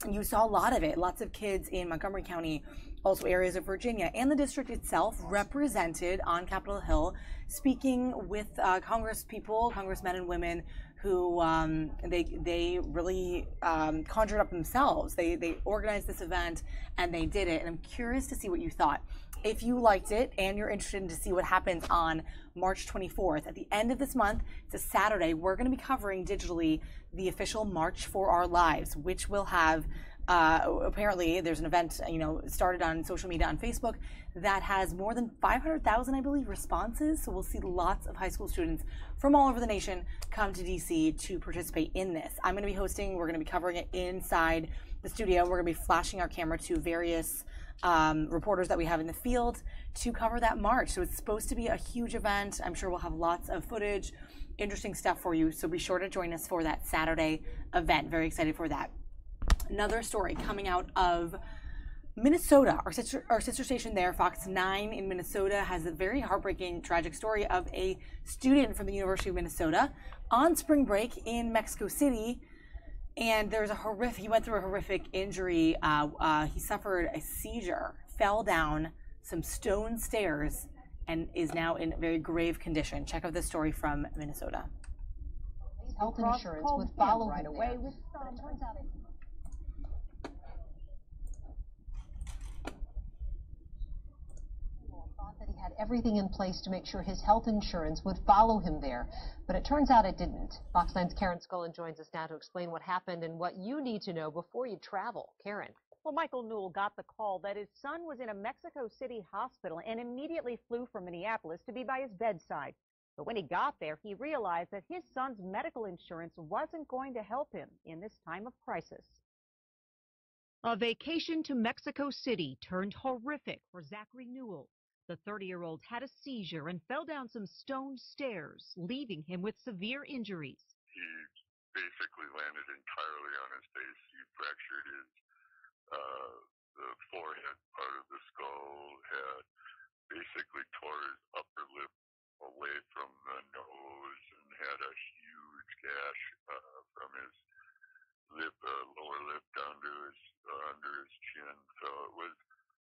you saw a lot of it. Lots of kids in Montgomery County, also areas of Virginia, and the district itself represented on Capitol Hill, speaking with Congress people, congressmen and women who they really conjured up themselves. They organized this event and they did it. And I'm curious to see what you thought. If you liked it and you're interested in to see what happens on March 24th, at the end of this month, it's a Saturday, we're going to be covering digitally the official March for Our Lives, which will have apparently there's an event, you know, started on social media on Facebook that has more than 500,000, I believe, responses. So we'll see lots of high school students from all over the nation come to DC to participate in this. I'm going to be hosting. We're going to be covering it inside the studio. We're going to be flashing our camera to various reporters that we have in the field to cover that march. So it's supposed to be a huge event. I'm sure we'll have lots of footage, interesting stuff for you. So be sure to join us for that Saturday event. Very excited for that. Another story coming out of Minnesota. Our sister station there, Fox 9 in Minnesota, has a very heartbreaking, tragic story of a student from the University of Minnesota on spring break in Mexico City. And there's he went through a horrific injury. He suffered a seizure, fell down some stone stairs, and is now in very grave condition. Check out this story from Minnesota. Health insurance would follow right away with turns out that he had everything in place to make sure his health insurance would follow him there, but it turns out it didn't. Fox 9's Karen Scullin joins us now to explain what happened and what you need to know before you travel. Karen. Well, Michael Newell got the call that his son was in a Mexico City hospital and immediately flew from Minneapolis to be by his bedside. But when he got there, he realized that his son's medical insurance wasn't going to help him in this time of crisis. A vacation to Mexico City turned horrific for Zachary Newell. The 30-year-old had a seizure and fell down some stone stairs, leaving him with severe injuries. He basically landed entirely on his face. He fractured the forehead part of the skull, had basically tore his upper lip away from the nose, and had a huge gash from his lip, lower lip down to under his chin. So it was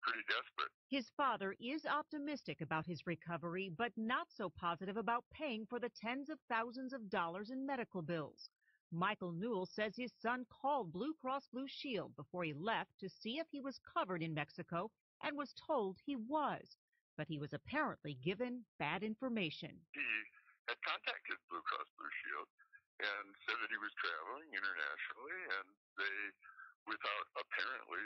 pretty desperate. His father is optimistic about his recovery, but not so positive about paying for the tens of thousands of dollars in medical bills. Michael Newell says his son called Blue Cross Blue Shield before he left to see if he was covered in Mexico and was told he was, but he was apparently given bad information. He had contacted Blue Cross Blue Shield and said that he was traveling internationally, and they, without apparently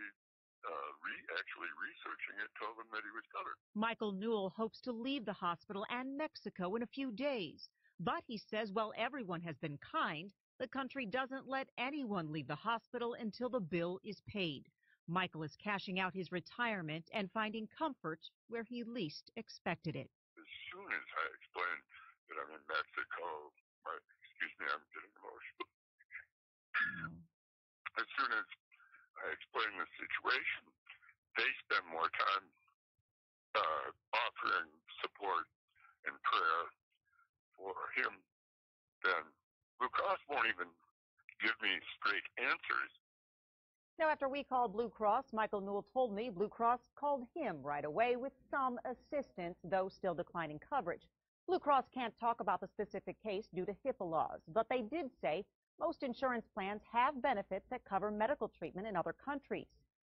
actually researching it, told him that he was covered. Michael Newell hopes to leave the hospital and Mexico in a few days, but he says while everyone has been kind, the country doesn't let anyone leave the hospital until the bill is paid. Michael is cashing out his retirement and finding comfort where he least expected it. As soon as I explained that I'm in Mexico, excuse me, I'm getting emotional. As soon as I explained the situation, they spend more time offering support and prayer for him than Blue Cross won't even give me straight answers. Now, after we called Blue Cross, Michael Newell told me Blue Cross called him right away with some assistance, though still declining coverage. Blue Cross can't talk about the specific case due to HIPAA laws, but they did say most insurance plans have benefits that cover medical treatment in other countries.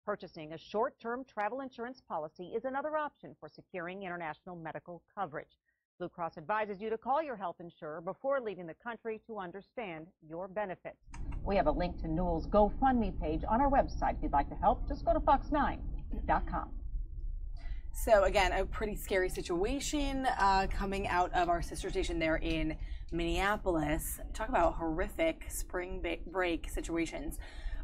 Purchasing a short-term travel insurance policy is another option for securing international medical coverage. Blue Cross advises you to call your health insurer before leaving the country to understand your benefits. We have a link to Newell's GoFundMe page on our website. If you'd like to help, just go to fox9.com. So again, a pretty scary situation coming out of our sister station there in Minneapolis. Talk about horrific spring break situations.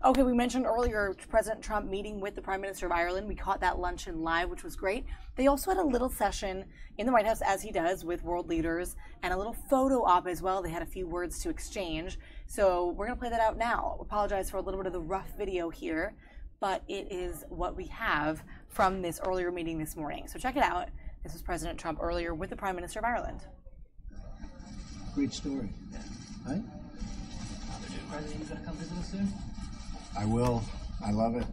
Okay, we mentioned earlier President Trump meeting with the Prime Minister of Ireland. We caught that luncheon live, which was great. They also had a little session in the White House, as he does, with world leaders, and a little photo op as well. They had a few words to exchange. So we're going to play that out now. Apologize for a little bit of the rough video here, but it is what we have from this earlier meeting this morning. So check it out. This was President Trump earlier with the Prime Minister of Ireland. Great story, right? President's going to come visit us soon? I will. I love it.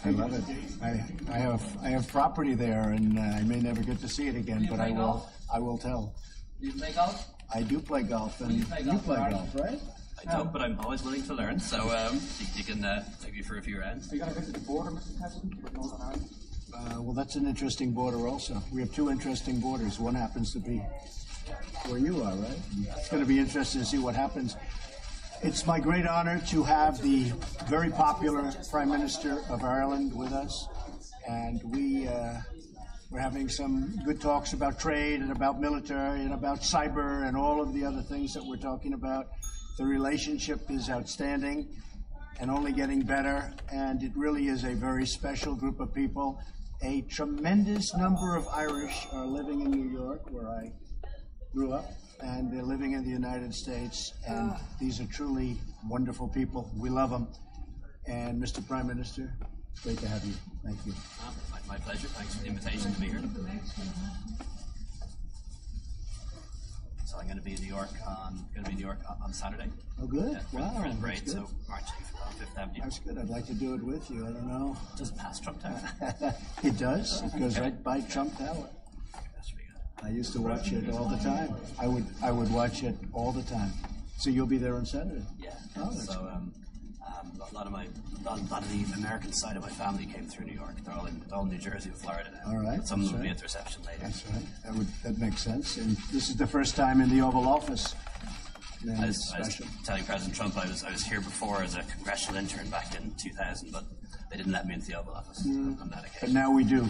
I love it. I have property there, and I may never get to see it again, but I will. Golf? I will tell. Do you play golf? I do play golf, and you play golf, right? I don't, but I'm always willing to learn. So you can take me for a few rounds. Are you going to visit the border, Mr. President, with Northern Ireland? Well, that's an interesting border also. We have two interesting borders. One happens to be where you are, right? It's going to be interesting to see what happens. It's my great honor to have the very popular Prime Minister of Ireland with us, and we're having some good talks about trade and about military and about cyber and all of the other things that we're talking about. The relationship is outstanding and only getting better, and it really is a very special group of people. A tremendous number of Irish are living in New York, where I grew up, and they're living in the United States, and these are truly wonderful people. We love them. And Mr. Prime Minister, great to have you. Thank you. My pleasure. Thanks for the invitation to be here. So I'm going to be in New York on Saturday. Oh, good. Yeah, Wow. for the parade, That's good. so marching on Fifth Avenue. That's good. I'd like to do it with you. I don't know. Does it pass Trump Tower? It does. It goes right by Trump Tower. I used to watch it all the time. I would watch it all the time. So you'll be there on Saturday? Yeah. Oh, that's so a lot of the American side of my family came through New York. They're all in New Jersey and Florida now. All right. But some of them will right. be at the reception later. That's right. That makes sense. And this is the first time in the Oval Office. I was telling President Trump I was here before as a congressional intern back in 2000, but they didn't let me into the Oval Office on that occasion. But now we do.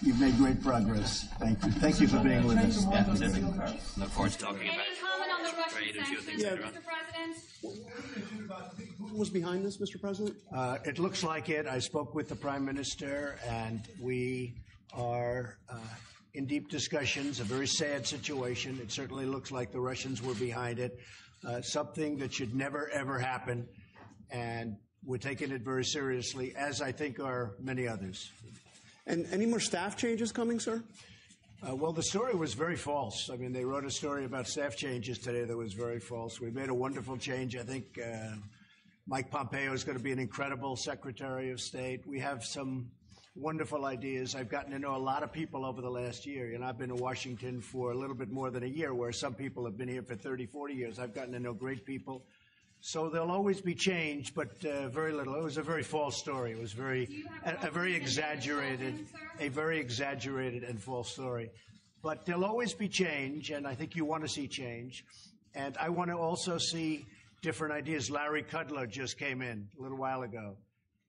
You've made great progress. Thank you. Thank you for being with us. Yeah, look forward to talking about trade and a few things later on. Who was behind this, Mr. President? It looks like it. I spoke with the Prime Minister, and we are in deep discussions, a very sad situation. It certainly looks like the Russians were behind it, something that should never, ever happen, and we're taking it very seriously, as I think are many others. And any more staff changes coming, sir? Well, the story was very false. I mean, they wrote a story about staff changes today that was very false. We made a wonderful change. I think Mike Pompeo is going to be an incredible Secretary of State. We have some wonderful ideas. I've gotten to know a lot of people over the last year. You know, I've been in Washington for a little bit more than a year, where some people have been here for 30, 40 years. I've gotten to know great people. So there'll always be change, but very little. It was a very false story. It was a very exaggerated and false story. But there'll always be change, and I think you want to see change. And I want to also see different ideas. Larry Kudlow just came in a little while ago,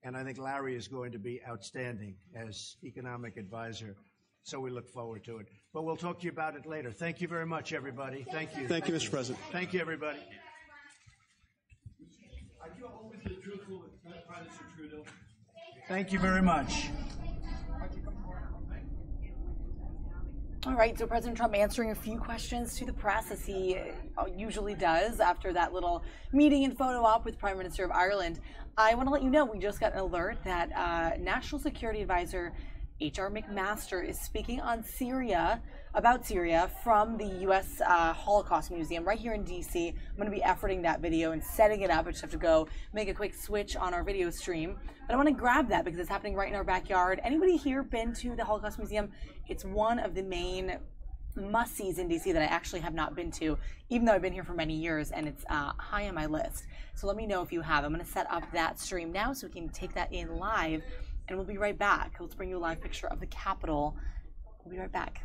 and I think Larry is going to be outstanding as economic advisor. So we look forward to it. But we'll talk to you about it later. Thank you very much, everybody. Thank you. Thank you, Mr. President. Thank you, everybody. Thank you very much. All right, so President Trump answering a few questions to the press, as he usually does after that little meeting and photo op with Prime Minister of Ireland. I want to let you know we just got an alert that National Security Advisor H.R. McMaster is speaking on Syria, about Syria, from the U.S. Holocaust Museum right here in D.C. I'm going to be efforting that video and setting it up. I just have to go make a quick switch on our video stream. But I want to grab that because it's happening right in our backyard. Anybody here been to the Holocaust Museum? It's one of the main must-sees in DC that I actually have not been to, even though I've been here for many years, and it's high on my list. So let me know if you have. I'm going to set up that stream now so we can take that in live, and we'll be right back. Let's bring you a live picture of the Capitol. We'll be right back.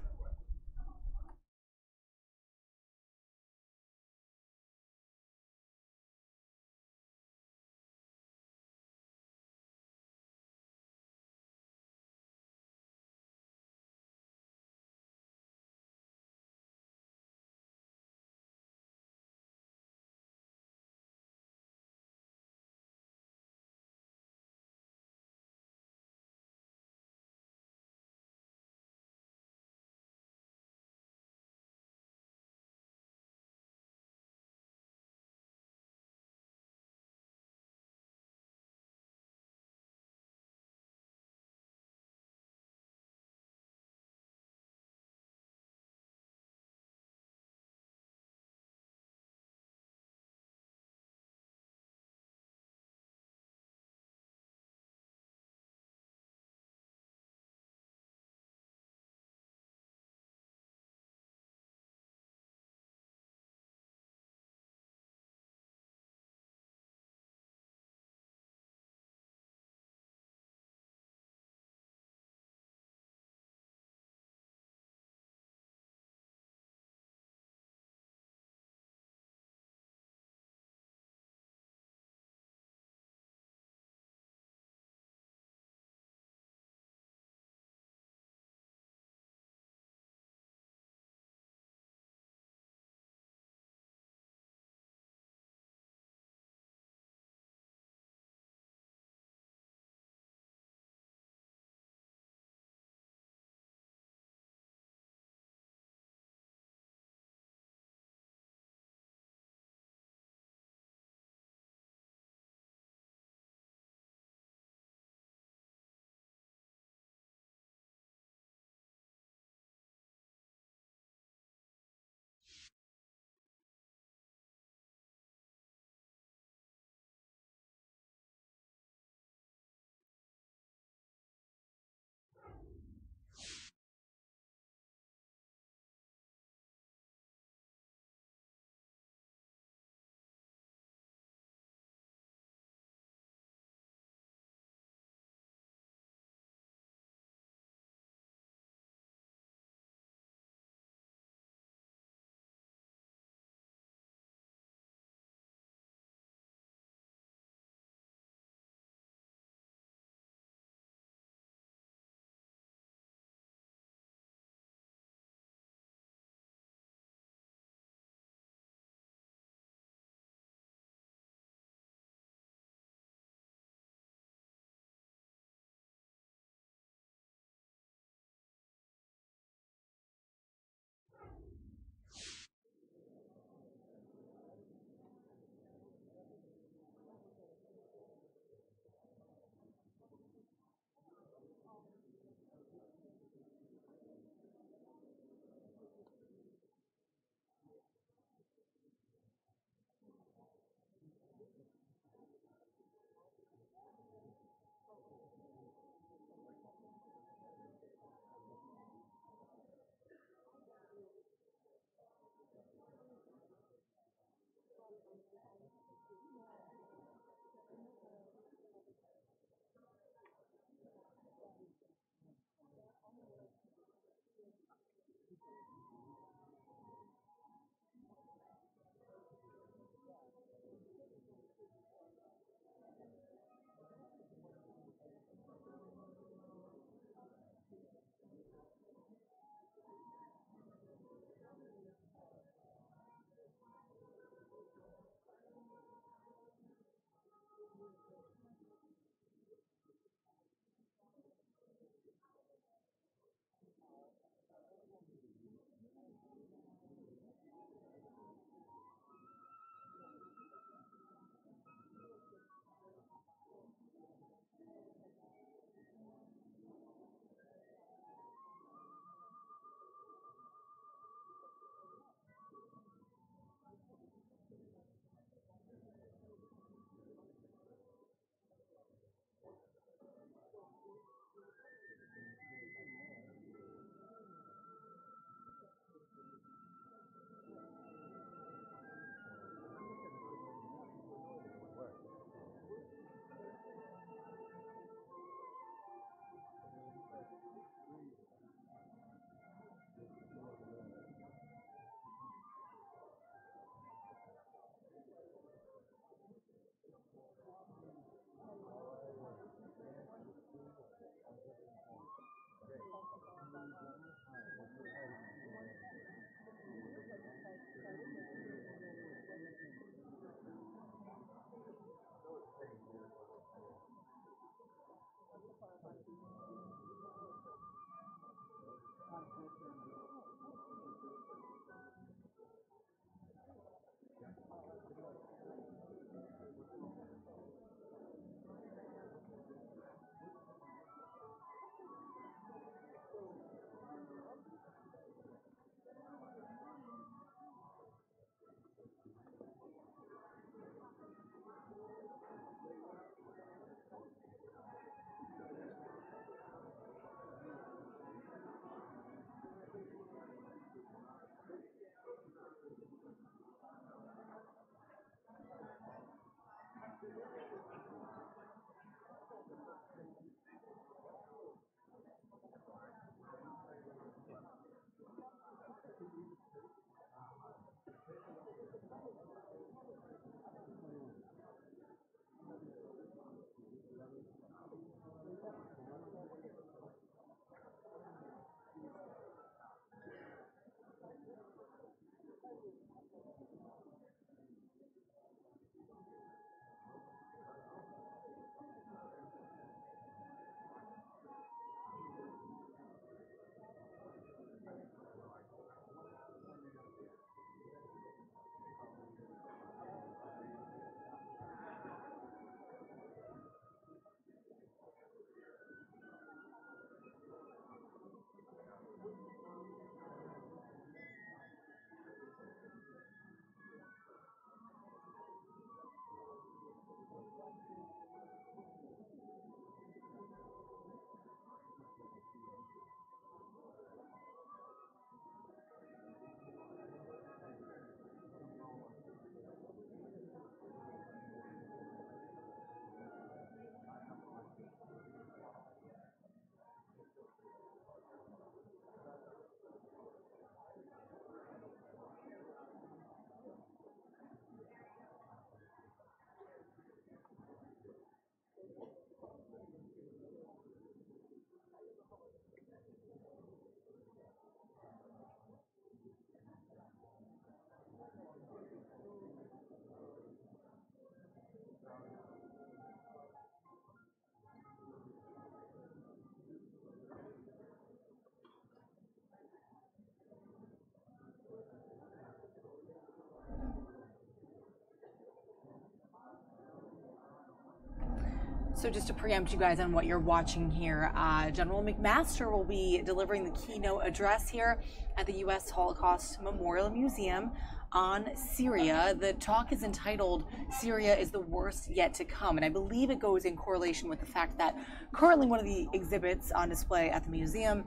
So just to preempt you guys on what you're watching here, General McMaster will be delivering the keynote address here at the U.S. Holocaust Memorial Museum on Syria. The talk is entitled, "Syria is the Worst Yet to Come," and I believe it goes in correlation with the fact that currently one of the exhibits on display at the museum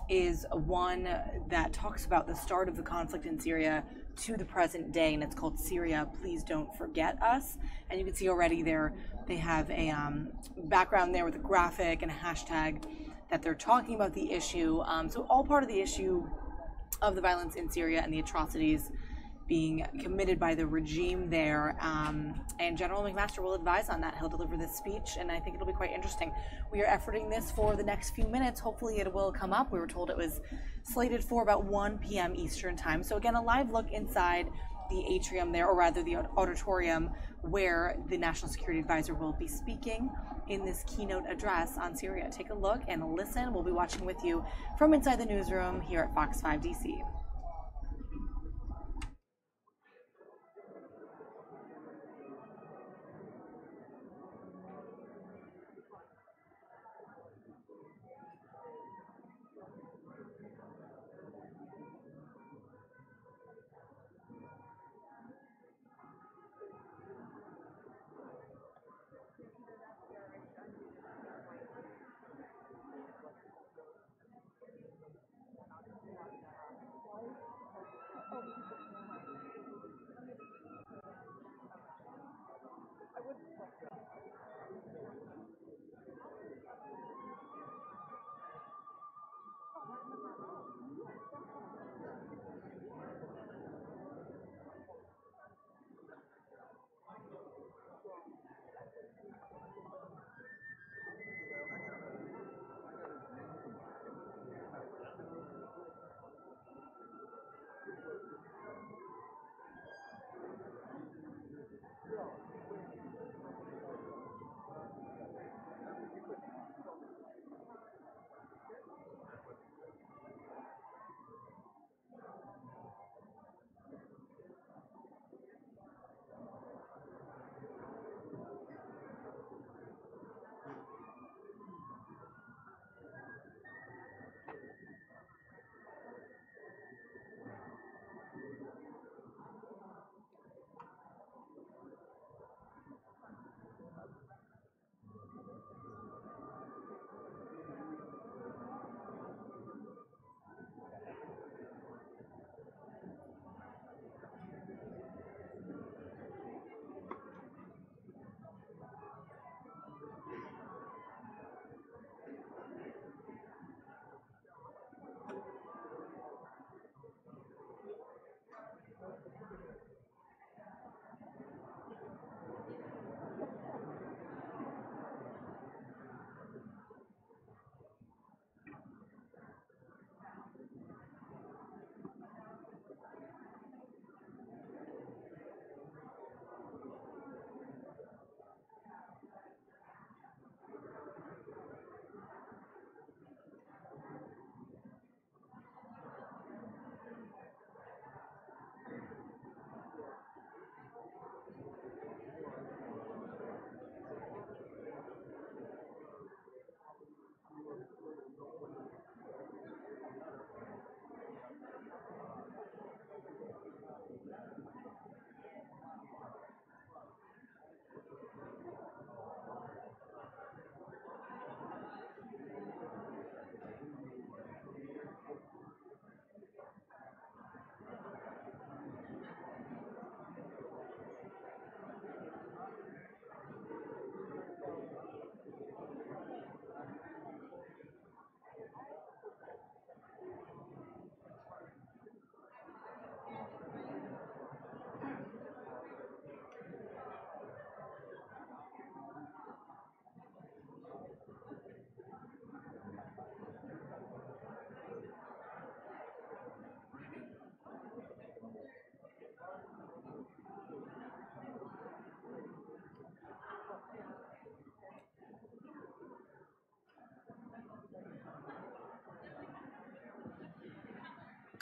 is one that talks about the start of the conflict in Syria to the present day, and it's called "Syria, Please Don't Forget Us." And you can see already there they have a background there with a graphic and a hashtag that they're talking about the issue. So all part of the issue of the violence in Syria and the atrocities being committed by the regime there. And General McMaster will advise on that. He'll deliver this speech, and I think it'll be quite interesting. We are efforting this for the next few minutes. Hopefully it will come up. We were told it was slated for about 1 p.m. Eastern time. So again, a live look inside the atrium there, or rather the auditorium, where the National Security Advisor will be speaking in this keynote address on Syria. Take a look and listen. We'll be watching with you from inside the newsroom here at Fox 5 DC.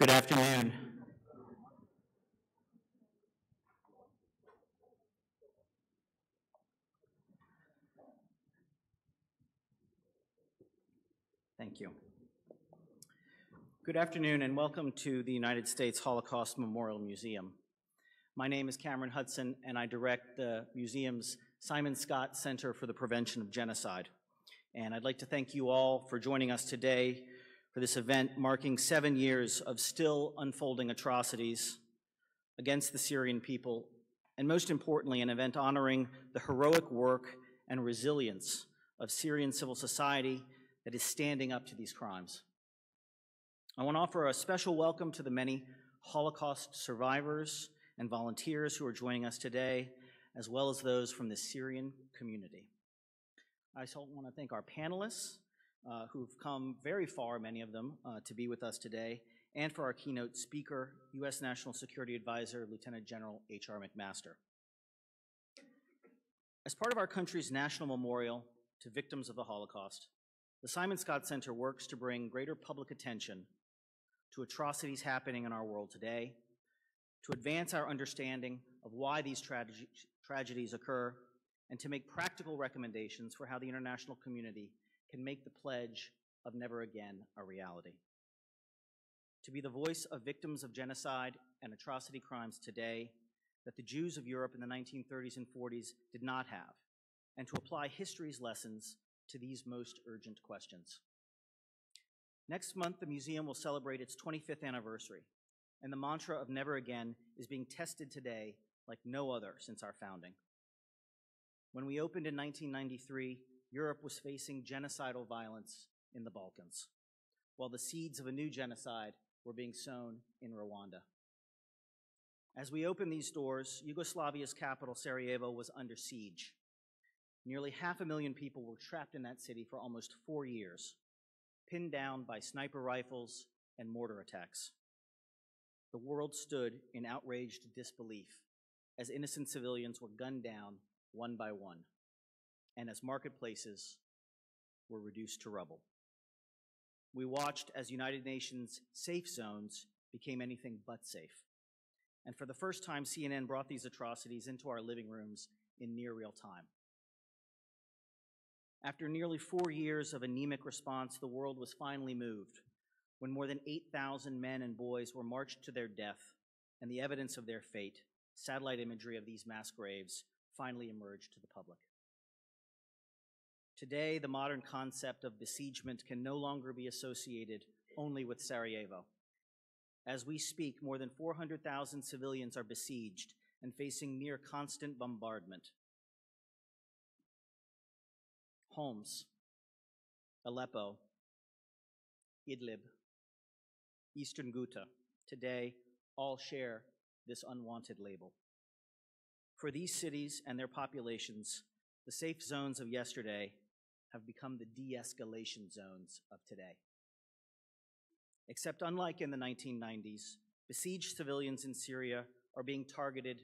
Good afternoon. Thank you. Good afternoon and welcome to the United States Holocaust Memorial Museum. My name is Cameron Hudson and I direct the museum's Simon Scott Center for the Prevention of Genocide. And I'd like to thank you all for joining us today for this event marking 7 years of still unfolding atrocities against the Syrian people, and most importantly, an event honoring the heroic work and resilience of Syrian civil society that is standing up to these crimes. I want to offer a special welcome to the many Holocaust survivors and volunteers who are joining us today, as well as those from the Syrian community. I also want to thank our panelists who've come very far, many of them, to be with us today, and for our keynote speaker, U.S. National Security Advisor, Lieutenant General H.R. McMaster. As part of our country's national memorial to victims of the Holocaust, the Simon Scott Center works to bring greater public attention to atrocities happening in our world today, to advance our understanding of why these tragedies occur, and to make practical recommendations for how the international community can make the pledge of never again a reality. To be the voice of victims of genocide and atrocity crimes today that the Jews of Europe in the 1930s and 40s did not have, and to apply history's lessons to these most urgent questions. Next month, the museum will celebrate its 25th anniversary, and the mantra of never again is being tested today like no other since our founding. When we opened in 1993, Europe was facing genocidal violence in the Balkans, while the seeds of a new genocide were being sown in Rwanda. As we opened these doors, Yugoslavia's capital, Sarajevo, was under siege. Nearly 500,000 people were trapped in that city for almost 4 years, pinned down by sniper rifles and mortar attacks. The world stood in outraged disbelief as innocent civilians were gunned down one by one, and as marketplaces were reduced to rubble. We watched as United Nations safe zones became anything but safe. And for the first time, CNN brought these atrocities into our living rooms in near real time. After nearly 4 years of anemic response, the world was finally moved when more than 8,000 men and boys were marched to their death, and the evidence of their fate, satellite imagery of these mass graves, finally emerged to the public. Today, the modern concept of besiegement can no longer be associated only with Sarajevo. As we speak, more than 400,000 civilians are besieged and facing near constant bombardment. Homs, Aleppo, Idlib, Eastern Ghouta, today all share this unwanted label. For these cities and their populations, the safe zones of yesterday have become the de-escalation zones of today. Except unlike in the 1990s, besieged civilians in Syria are being targeted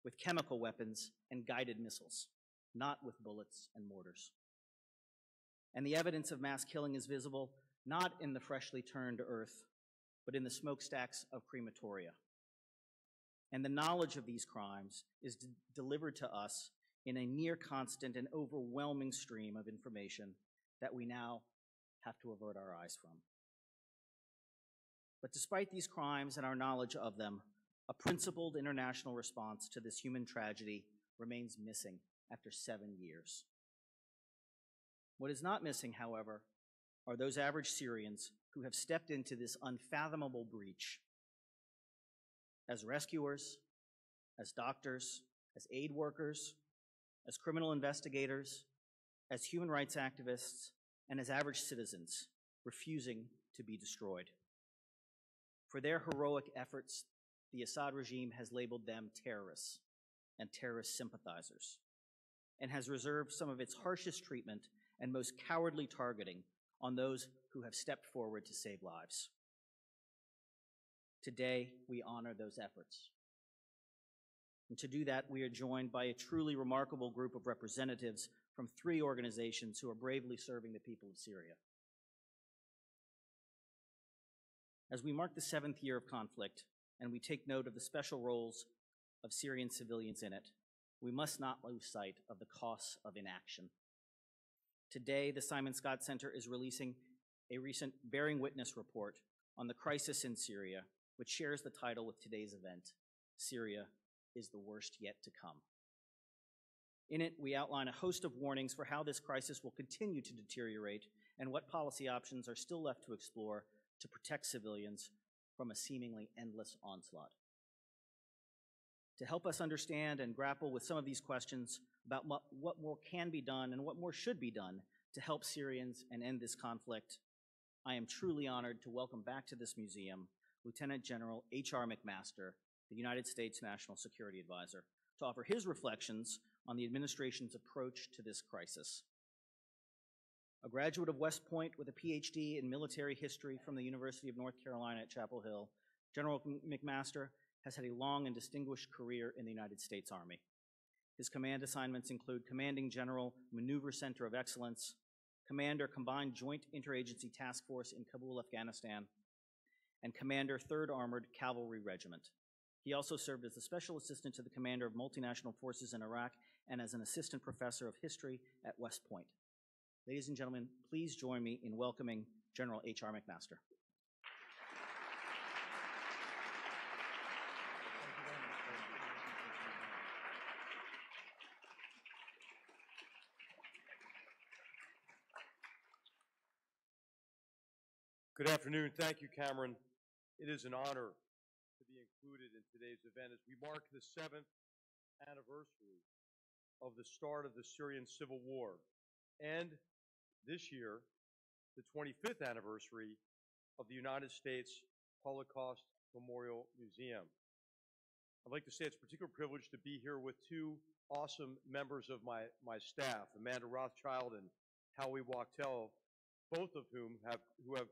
with chemical weapons and guided missiles, not with bullets and mortars. And the evidence of mass killing is visible not in the freshly turned earth, but in the smokestacks of crematoria. And the knowledge of these crimes is delivered to us in a near constant and overwhelming stream of information that we now have to avert our eyes from. But despite these crimes and our knowledge of them, a principled international response to this human tragedy remains missing after 7 years. What is not missing, however, are those average Syrians who have stepped into this unfathomable breach as rescuers, as doctors, as aid workers, as criminal investigators, as human rights activists, and as average citizens, refusing to be destroyed. For their heroic efforts, the Assad regime has labeled them terrorists and terrorist sympathizers, and has reserved some of its harshest treatment and most cowardly targeting on those who have stepped forward to save lives. Today, we honor those efforts. And to do that, we are joined by a truly remarkable group of representatives from 3 organizations who are bravely serving the people of Syria. As we mark the 7th year of conflict and we take note of the special roles of Syrian civilians in it, we must not lose sight of the costs of inaction. Today, the Simon Scott Center is releasing a recent Bearing Witness report on the crisis in Syria, which shares the title with today's event, Syria is the Worst Yet to Come. In it, we outline a host of warnings for how this crisis will continue to deteriorate and what policy options are still left to explore to protect civilians from a seemingly endless onslaught. To help us understand and grapple with some of these questions about what more can be done and what more should be done to help Syrians and end this conflict, I am truly honored to welcome back to this museum Lieutenant General H.R. McMaster, the United States National Security Advisor, to offer his reflections on the administration's approach to this crisis. A graduate of West Point with a PhD in military history from the University of North Carolina at Chapel Hill, General McMaster has had a long and distinguished career in the United States Army. His command assignments include Commanding General Maneuver Center of Excellence, Commander Combined Joint Interagency Task Force in Kabul, Afghanistan, and Commander 3rd Armored Cavalry Regiment. He also served as the Special Assistant to the Commander of Multinational Forces in Iraq and as an Assistant Professor of History at West Point. Ladies and gentlemen, please join me in welcoming General H.R. McMaster. Good afternoon. Thank you, Cameron. It is an honor to be included in today's event as we mark the 7th anniversary of the start of the Syrian civil war, and this year, the 25th anniversary of the United States Holocaust Memorial Museum. I'd like to say it's a particular privilege to be here with two awesome members of my staff, Amanda Rothschild and Howie Wachtel, both of whom have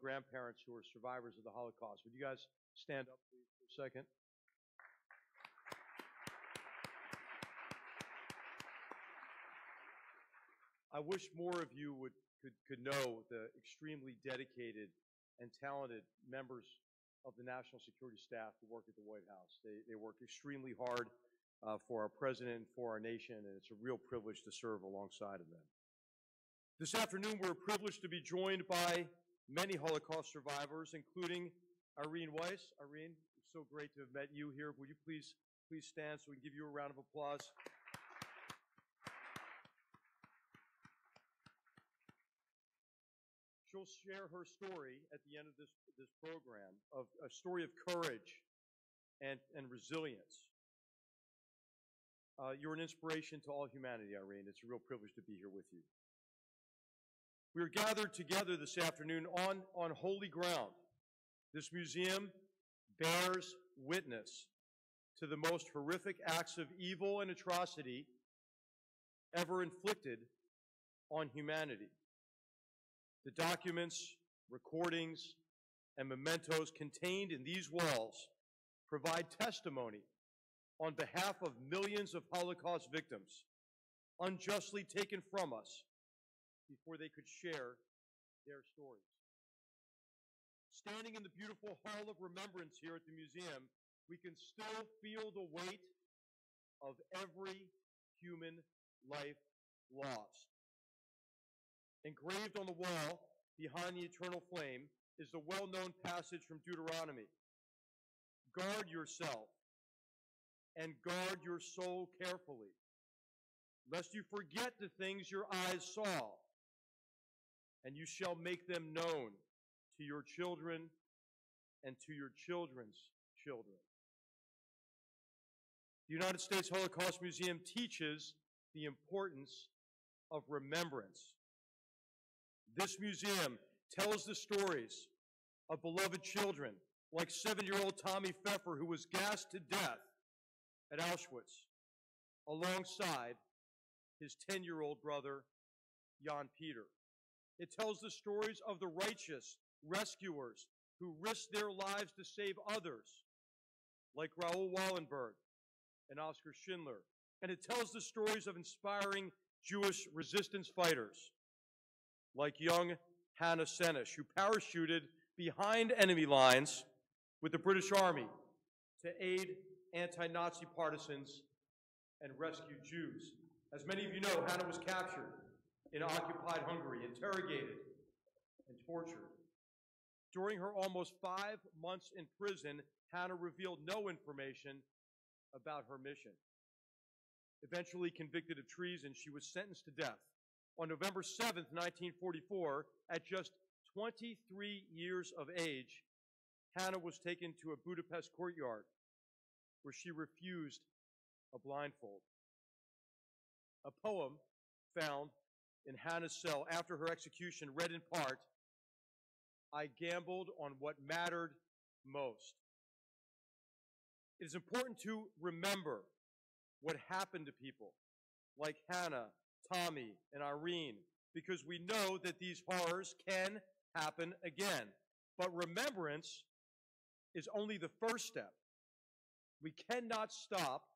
grandparents who are survivors of the Holocaust. Would you guys stand up, please, for a second? I wish more of you could know the extremely dedicated and talented members of the National Security staff who work at the White House. They work extremely hard for our president and for our nation, and it's a real privilege to serve alongside of them. This afternoon, we're privileged to be joined by many Holocaust survivors, including Irene Weiss. Irene, it's so great to have met you here. Would you please stand so we can give you a round of applause? She'll share her story at the end of this program, of a story of courage and resilience. You're an inspiration to all humanity, Irene. It's a real privilege to be here with you. We are gathered together this afternoon on holy ground. This museum bears witness to the most horrific acts of evil and atrocity ever inflicted on humanity. The documents, recordings, and mementos contained in these walls provide testimony on behalf of millions of Holocaust victims unjustly taken from us before they could share their stories. Standing in the beautiful Hall of Remembrance here at the museum, we can still feel the weight of every human life lost. Engraved on the wall behind the eternal flame is the well-known passage from Deuteronomy. Guard yourself and guard your soul carefully, lest you forget the things your eyes saw, and you shall make them known to your children and to your children's children. The United States Holocaust Museum teaches the importance of remembrance. This museum tells the stories of beloved children like 7-year-old Tommy Pfeffer, who was gassed to death at Auschwitz, alongside his 10-year-old brother, Jan Peter. It tells the stories of the righteous rescuers who risked their lives to save others, like Raoul Wallenberg and Oskar Schindler. And it tells the stories of inspiring Jewish resistance fighters, like young Hannah Senesh, who parachuted behind enemy lines with the British Army to aid anti-Nazi partisans and rescue Jews. As many of you know, Hannah was captured in occupied Hungary, interrogated, and tortured. During her almost 5 months in prison, Hannah revealed no information about her mission. Eventually convicted of treason, she was sentenced to death. On November 7th, 1944, at just 23 years of age, Hannah was taken to a Budapest courtyard where she refused a blindfold. A poem found in Hannah's cell after her execution read in part, "I gambled on what mattered most." It is important to remember what happened to people like Hannah, Tommy, and Irene, because we know that these horrors can happen again. But remembrance is only the first step. We cannot stop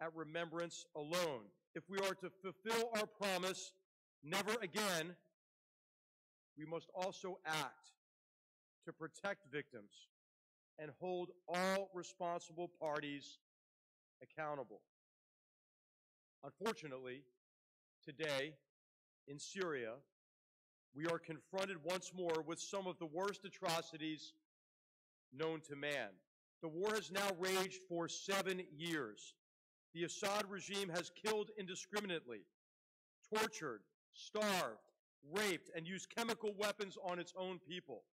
at remembrance alone. If we are to fulfill our promise, never again, we must also act to protect victims and hold all responsible parties accountable. Unfortunately, today in Syria, we are confronted once more with some of the worst atrocities known to man. The war has now raged for 7 years. The Assad regime has killed indiscriminately, tortured, starved, raped, and used chemical weapons on its own people.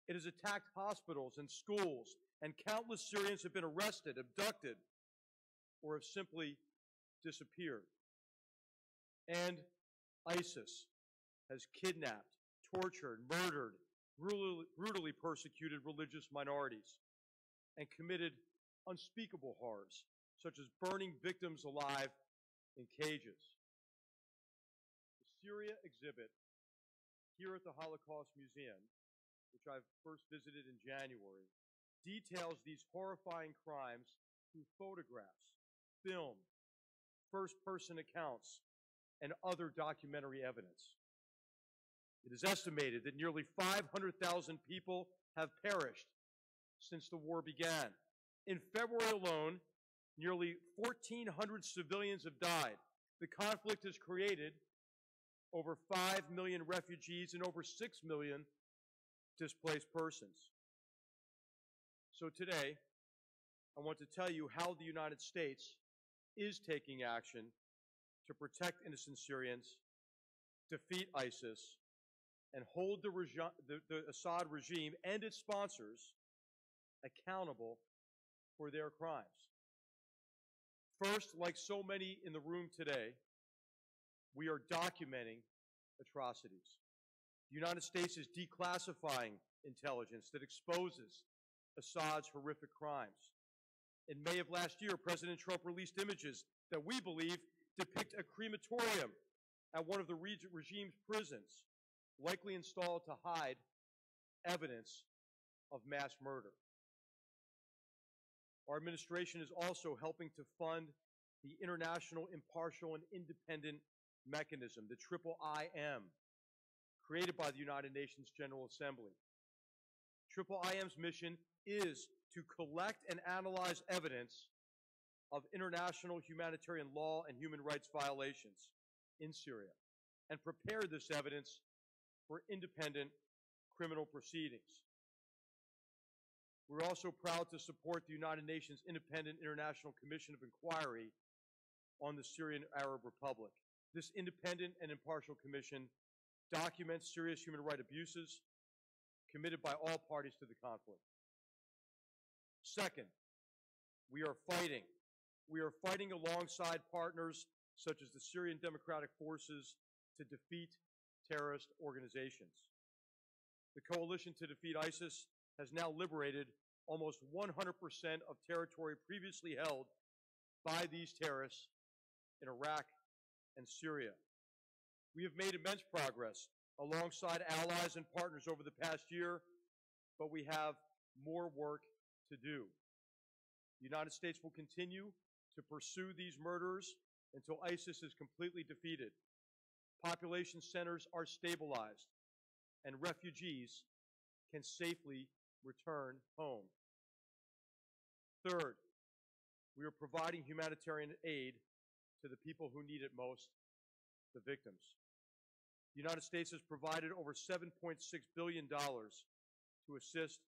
It has attacked hospitals and schools, and countless Syrians have been arrested, abducted, or have simply disappeared. And ISIS has kidnapped, tortured, murdered, brutally persecuted religious minorities, and committed unspeakable horrors, such as burning victims alive in cages. The Syria exhibit here at the Holocaust Museum, which I've first visited in January, details these horrifying crimes through photographs, film, first-person accounts, and other documentary evidence. It is estimated that nearly 500,000 people have perished since the war began. In February alone, nearly 1,400 civilians have died. The conflict has created over 5 million refugees and over 6 million displaced persons. So today, I want to tell you how the United States is taking action to protect innocent Syrians, defeat ISIS, and hold the Assad regime and its sponsors accountable for their crimes. First, like so many in the room today, we are documenting atrocities. The United States is declassifying intelligence that exposes Assad's horrific crimes. In May of last year, President Trump released images that we believe depict a crematorium at one of the regime's prisons, likely installed to hide evidence of mass murder. Our administration is also helping to fund the International Impartial and Independent Mechanism, the IIIM, created by the United Nations General Assembly. IIIM's mission is to collect and analyze evidence of international humanitarian law and human rights violations in Syria and prepare this evidence for independent criminal proceedings. We're also proud to support the United Nations Independent International Commission of Inquiry on the Syrian Arab Republic. This independent and impartial commission documents serious human rights abuses committed by all parties to the conflict. Second, we are fighting. We are fighting alongside partners such as the Syrian Democratic Forces to defeat terrorist organizations. The coalition to defeat ISIS has now liberated almost 100% of territory previously held by these terrorists in Iraq and Syria. We have made immense progress alongside allies and partners over the past year, but we have more work to do. The United States will continue to pursue these murderers until ISIS is completely defeated. Population centers are stabilized, and refugees can safely return home. Third, we are providing humanitarian aid to the people who need it most, the victims. The United States has provided over $7.6 billion to assist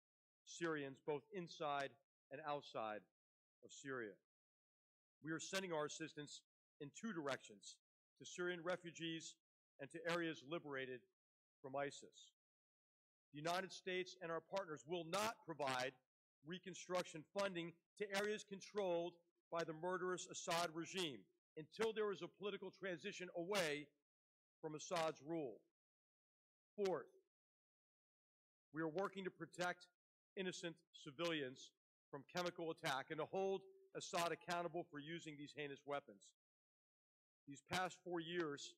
Syrians both inside and outside of Syria. We are sending our assistance in two directions, to Syrian refugees and to areas liberated from ISIS. The United States and our partners will not provide reconstruction funding to areas controlled by the murderous Assad regime until there is a political transition away from Assad's rule. Fourth, we are working to protect innocent civilians from chemical attack and to hold Assad accountable for using these heinous weapons. These past 4 years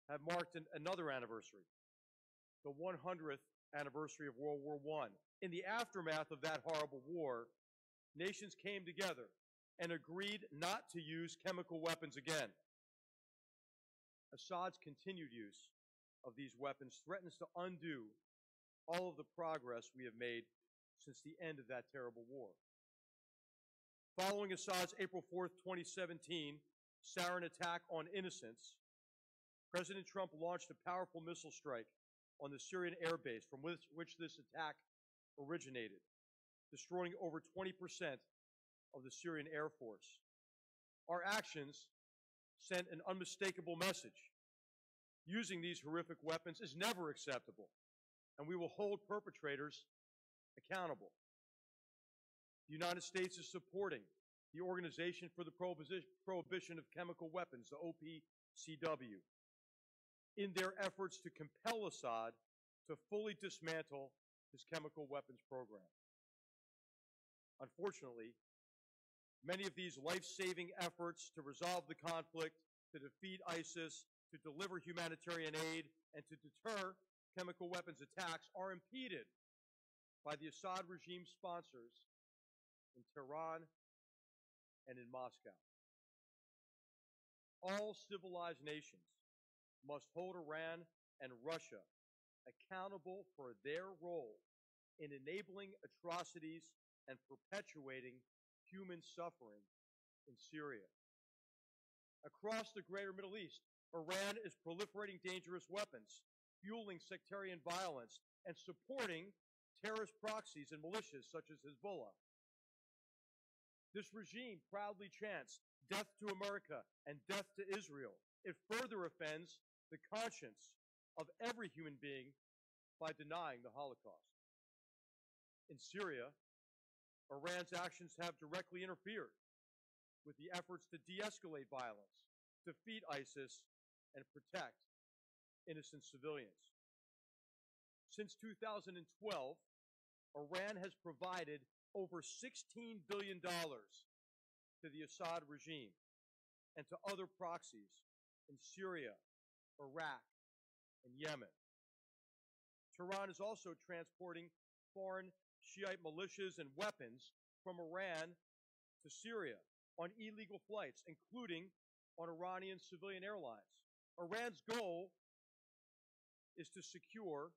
have marked another anniversary, the 100th anniversary of World War I. In the aftermath of that horrible war, nations came together and agreed not to use chemical weapons again. Assad's continued use of these weapons threatens to undo all of the progress we have made since the end of that terrible war. Following Assad's April 4th, 2017 sarin attack on innocents, President Trump launched a powerful missile strike on the Syrian air base from which this attack originated, destroying over 20% of the Syrian Air Force. Our actions sent an unmistakable message. Using these horrific weapons is never acceptable, and we will hold perpetrators accountable. The United States is supporting the Organization for the Prohibition of Chemical Weapons, the OPCW, in their efforts to compel Assad to fully dismantle his chemical weapons program. Unfortunately, many of these life-saving efforts to resolve the conflict, to defeat ISIS, to deliver humanitarian aid, and to deter chemical weapons attacks are impeded by the Assad regime sponsors in Tehran and in Moscow. All civilized nations must hold Iran and Russia accountable for their role in enabling atrocities and perpetuating human suffering in Syria. Across the greater Middle East, Iran is proliferating dangerous weapons, fueling sectarian violence, and supporting terrorist proxies and militias such as Hezbollah. This regime proudly chants, "Death to America" and "Death to Israel." It further offends the conscience of every human being by denying the Holocaust. In Syria, Iran's actions have directly interfered with the efforts to de-escalate violence, defeat ISIS, and protect innocent civilians. Since 2012, Iran has provided over $16 billion to the Assad regime and to other proxies in Syria, Iraq, and Yemen. Tehran is also transporting foreign Shiite militias and weapons from Iran to Syria on illegal flights, including on Iranian civilian airlines. Iran's goal is to secure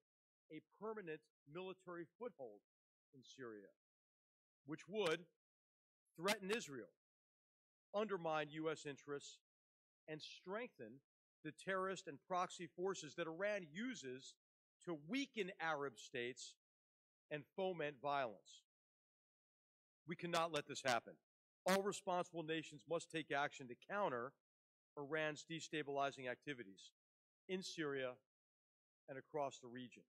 a permanent military foothold in Syria, which would threaten Israel, undermine U.S. interests, and strengthen the terrorist and proxy forces that Iran uses to weaken Arab states and foment violence. We cannot let this happen. All responsible nations must take action to counter Iran's destabilizing activities in Syria and across the region.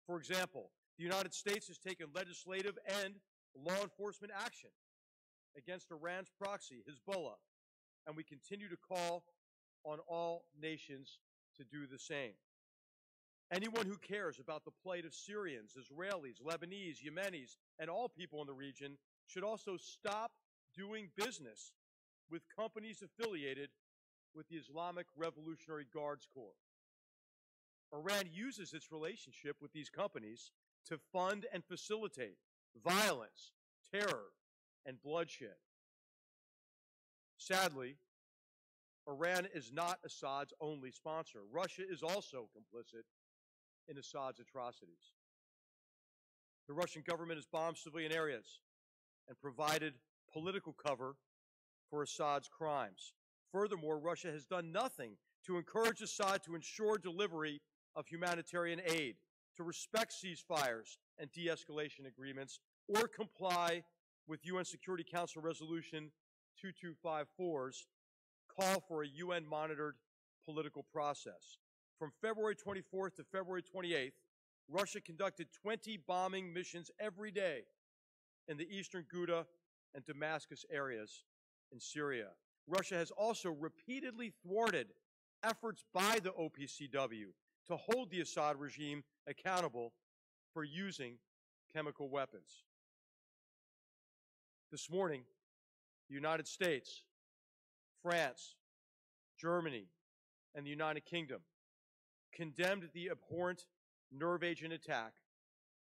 For example, the United States has taken legislative and law enforcement action against Iran's proxy, Hezbollah, and we continue to call on all nations to do the same. Anyone who cares about the plight of Syrians, Israelis, Lebanese, Yemenis, and all people in the region should also stop doing business with companies affiliated with the Islamic Revolutionary Guards Corps. Iran uses its relationship with these companies to fund and facilitate violence, terror, and bloodshed. Sadly, Iran is not Assad's only sponsor. Russia is also complicit in Assad's atrocities. The Russian government has bombed civilian areas and provided political cover for Assad's crimes. Furthermore, Russia has done nothing to encourage Assad to ensure delivery of humanitarian aid, to respect ceasefires and de-escalation agreements, or comply with UN Security Council Resolution 2254's call for a UN-monitored political process. From February 24th to February 28th, Russia conducted 20 bombing missions every day in the eastern Ghouta and Damascus areas in Syria. Russia has also repeatedly thwarted efforts by the OPCW to hold the Assad regime accountable for using chemical weapons. This morning, the United States, France, Germany, and the United Kingdom condemned the abhorrent nerve agent attack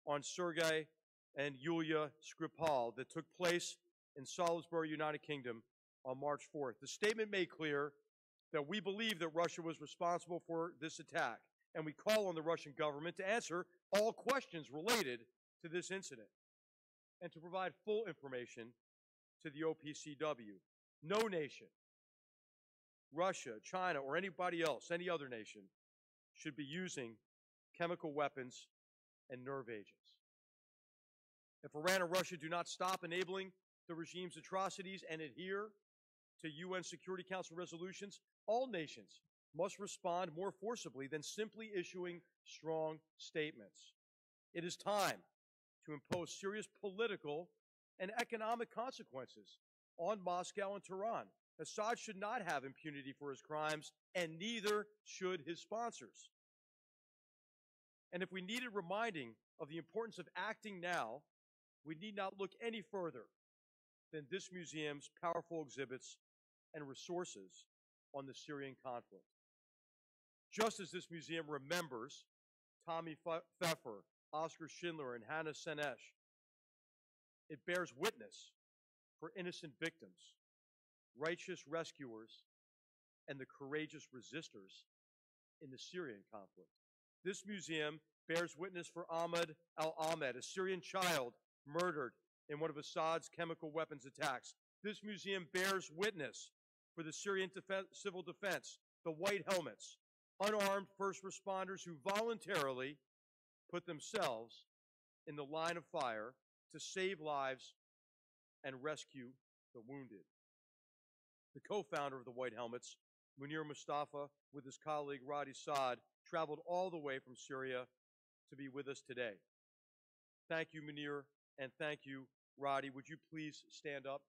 on Sergei and Yulia Skripal that took place in Salisbury, United Kingdom on March 4th. The statement made clear that we believe that Russia was responsible for this attack, and we call on the Russian government to answer all questions related to this incident and to provide full information to the OPCW. No nation, Russia, China, or anybody else, any other nation, should be using chemical weapons and nerve agents. If Iran and Russia do not stop enabling the regime's atrocities and adhere to UN Security Council resolutions, all nations must respond more forcibly than simply issuing strong statements. It is time to impose serious political and economic consequences on Moscow and Tehran. Assad should not have impunity for his crimes, and neither should his sponsors. And if we needed reminding of the importance of acting now, we need not look any further than this museum's powerful exhibits and resources on the Syrian conflict. Just as this museum remembers Tommy Pfeffer, Oskar Schindler, and Hannah Senesh, it bears witness for innocent victims, righteous rescuers, and the courageous resistors in the Syrian conflict. This museum bears witness for Ahmed al-Ahmed, a Syrian child murdered in one of Assad's chemical weapons attacks. This museum bears witness for the Syrian civil defense, the White Helmets, unarmed first responders who voluntarily put themselves in the line of fire to save lives and rescue the wounded. The co-founder of the White Helmets, Munir Mustafa, with his colleague Radi Saad, traveled all the way from Syria to be with us today. Thank you, Munir, and thank you, Radi. Would you please stand up?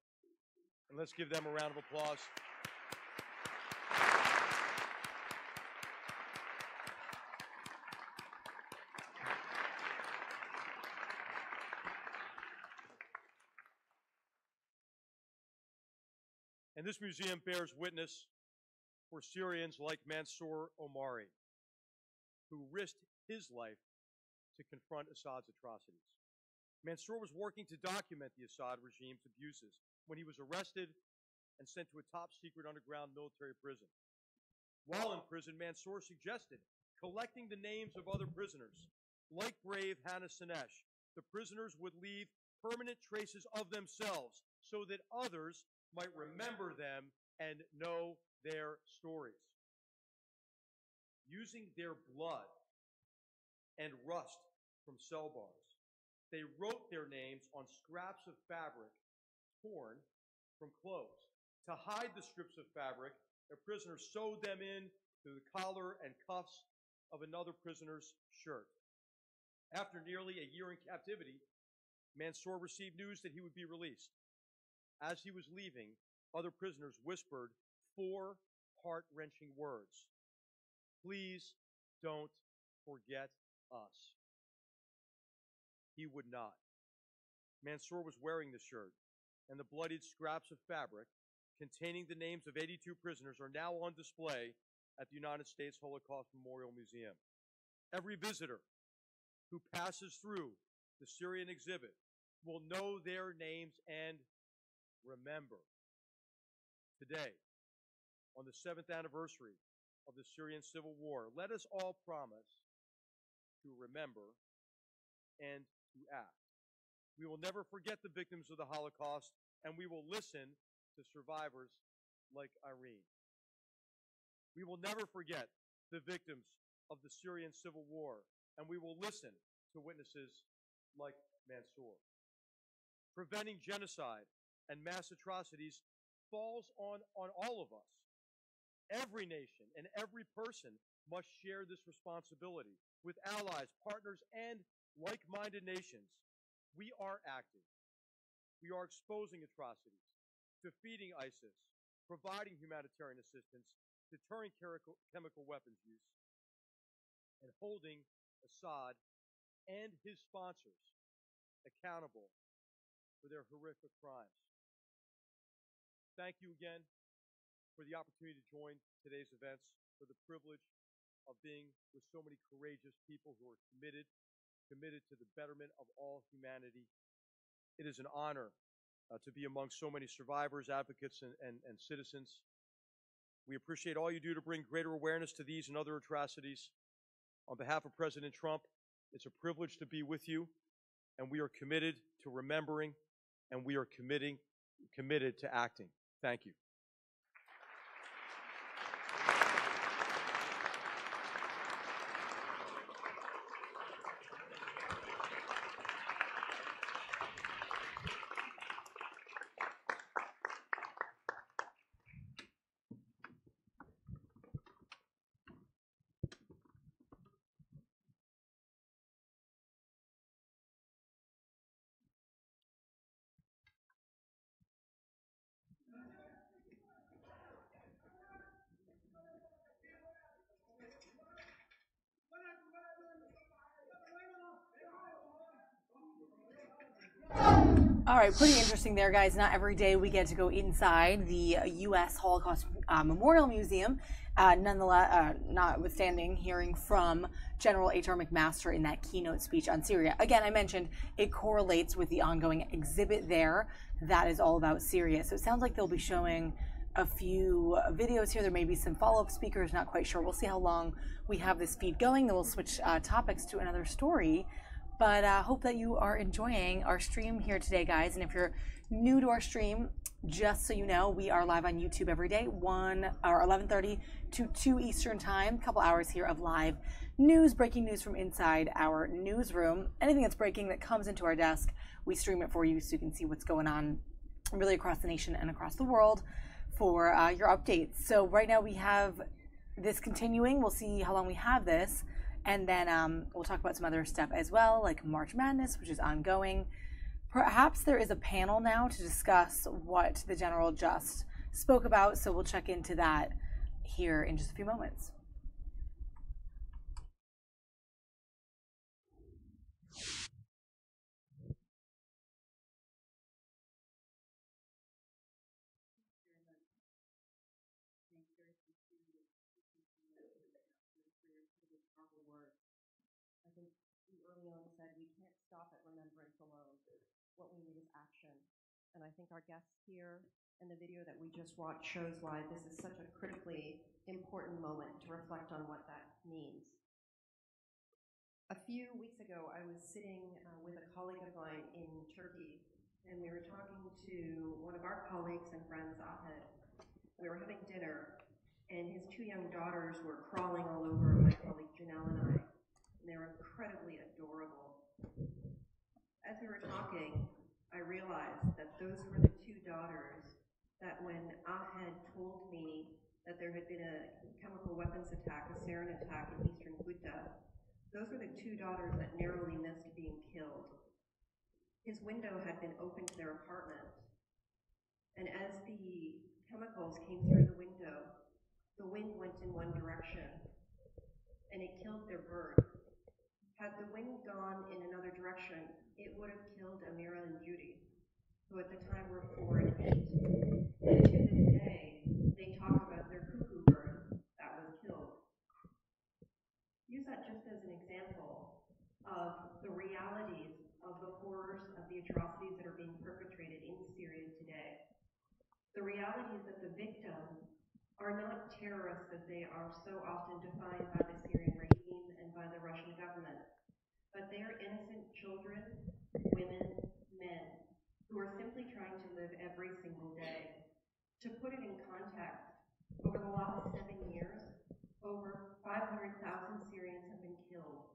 And let's give them a round of applause. And this museum bears witness for Syrians like Mansour Omari, who risked his life to confront Assad's atrocities. Mansour was working to document the Assad regime's abuses when he was arrested and sent to a top-secret underground military prison. While in prison, Mansour suggested collecting the names of other prisoners. Like brave Hannah Senesh, the prisoners would leave permanent traces of themselves so that others might remember them and know their stories. Using their blood and rust from cell bars, they wrote their names on scraps of fabric torn from clothes. To hide the strips of fabric, the prisoners sewed them in to the collar and cuffs of another prisoner's shirt. After nearly a year in captivity, Mansour received news that he would be released. As he was leaving, other prisoners whispered 4 heart-wrenching words. Please don't forget us. He would not. Mansour was wearing the shirt, and the bloodied scraps of fabric containing the names of 82 prisoners are now on display at the United States Holocaust Memorial Museum. Every visitor who passes through the Syrian exhibit will know their names and remember. Today, on the 7th anniversary of the Syrian civil war, let us all promise to remember and to act. We will never forget the victims of the Holocaust, and we will listen to survivors like Irene. We will never forget the victims of the Syrian civil war, and we will listen to witnesses like Mansour. Preventing genocide and mass atrocities falls on all of us. Every nation and every person must share this responsibility with allies, partners, and like-minded nations. We are acting. We are exposing atrocities, defeating ISIS, providing humanitarian assistance, deterring chemical weapons use, and holding Assad and his sponsors accountable for their horrific crimes. Thank you again for the opportunity to join today's events, for the privilege of being with so many courageous people who are committed to the betterment of all humanity. It is an honor to be among so many survivors, advocates, and citizens. We appreciate all you do to bring greater awareness to these and other atrocities. On behalf of President Trump, it's a privilege to be with you, and we are committed to remembering, and we are committed to acting. Thank you. All right, pretty interesting there, guys. Not every day we get to go inside the U.S. Holocaust Memorial Museum. Nonetheless, notwithstanding hearing from General H.R. McMaster in that keynote speech on Syria. Again, I mentioned it correlates with the ongoing exhibit there that is all about Syria. So it sounds like they'll be showing a few videos here. There may be some follow-up speakers, not quite sure. We'll see how long we have this feed going. Then we'll switch topics to another story. But hope that you are enjoying our stream here today, guys. And if you're new to our stream, just so you know, we are live on YouTube every day, 11:30 to 2 Eastern time. A couple hours here of live news, breaking news from inside our newsroom. Anything that's breaking that comes into our desk, we stream it for you so you can see what's going on really across the nation and across the world for your updates. So right now we have this continuing. We'll see how long we have this. And then we'll talk about some other stuff as well, like March Madness, which is ongoing. Perhaps there is a panel now to discuss what the general just spoke about, so we'll check into that here in just a few moments. I think you early on said we can't stop at remembrance alone. What we need is action. And I think our guests here and the video that we just watched shows why this is such a critically important moment to reflect on what that means. A few weeks ago, I was sitting with a colleague of mine in Turkey, and we were talking to one of our colleagues and friends, Ahmed. We were having dinner, and his two young daughters were crawling all over my colleague Janelle and I. They were incredibly adorable. As we were talking, I realized that those were the two daughters that when Ahmed told me that there had been a chemical weapons attack, a sarin attack in eastern Ghouta, those were the two daughters that narrowly missed being killed. His window had been open to their apartment, and as the chemicals came through the window, the wind went in one direction, and it killed their bird. Had the wind gone in another direction, it would have killed Amira and Judy, who at the time were 4 and 8. And to this day, they talk about their cuckoo bird that was killed. Use that just as an example of the realities of the horrors of the atrocities that are being perpetrated in Syria today. The reality is that the victims are not terrorists as they are so often defined by the Syrian regime and by the Russian government, but they there innocent children, women, men, who are simply trying to live every single day. To put it in context, over the last 7 years, over 500,000 Syrians have been killed.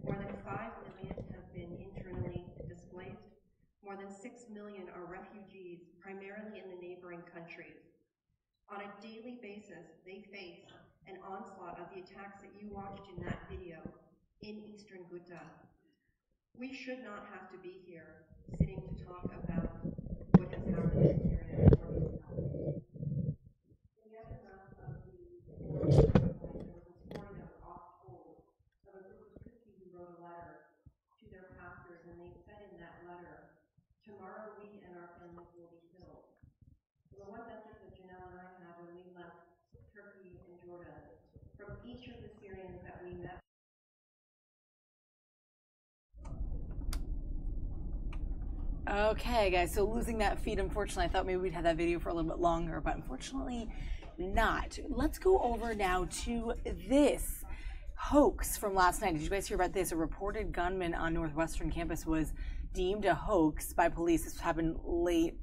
More than 5 million have been internally displaced. More than 6 million are refugees, primarily in the neighboring countries. On a daily basis, they face an onslaught of the attacks that you watched in that video in eastern Ghouta. We should not have to be here sitting to talk about what has happened in Syria or in Palestine. In the aftermath of the there was a story that was oft told of a group of Tutsi who wrote a letter to their pastors, and they said in that letter, "Tomorrow we and our families will be killed." The one message that Janelle and I had when we left Turkey and Jordan, from each of the Syrians that we met. Okay, guys, so losing that feed, unfortunately, I thought maybe we'd have that video for a little bit longer, but unfortunately not. Let's go over now to this hoax from last night. Did you guys hear about this? A reported gunman on Northwestern campus was deemed a hoax by police. This happened late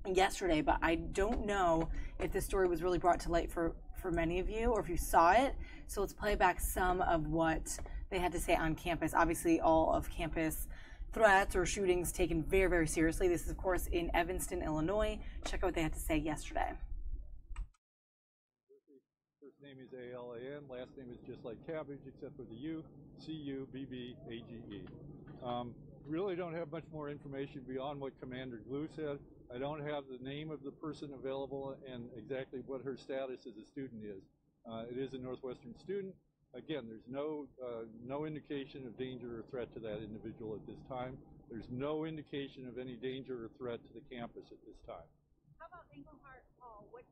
yesterday, but I don't know if this story was really brought to light for many of you or if you saw it. So let's play back some of what they had to say on campus. Obviously, all of campus threats or shootings taken very, very seriously. This is, of course, in Evanston, Illinois. Check out what they had to say yesterday. First name is A-L-A-N, last name is just like cabbage, except for the U, C-U-B-B-A-G-E. Really don't have much more information beyond what Commander Glue said. I don't have the name of the person available and exactly what her status as a student is. It is a Northwestern student. Again, there's no indication of danger or threat to that individual at this time. There's no indication of any danger or threat to the campus at this time. How about Englehart Hall? What's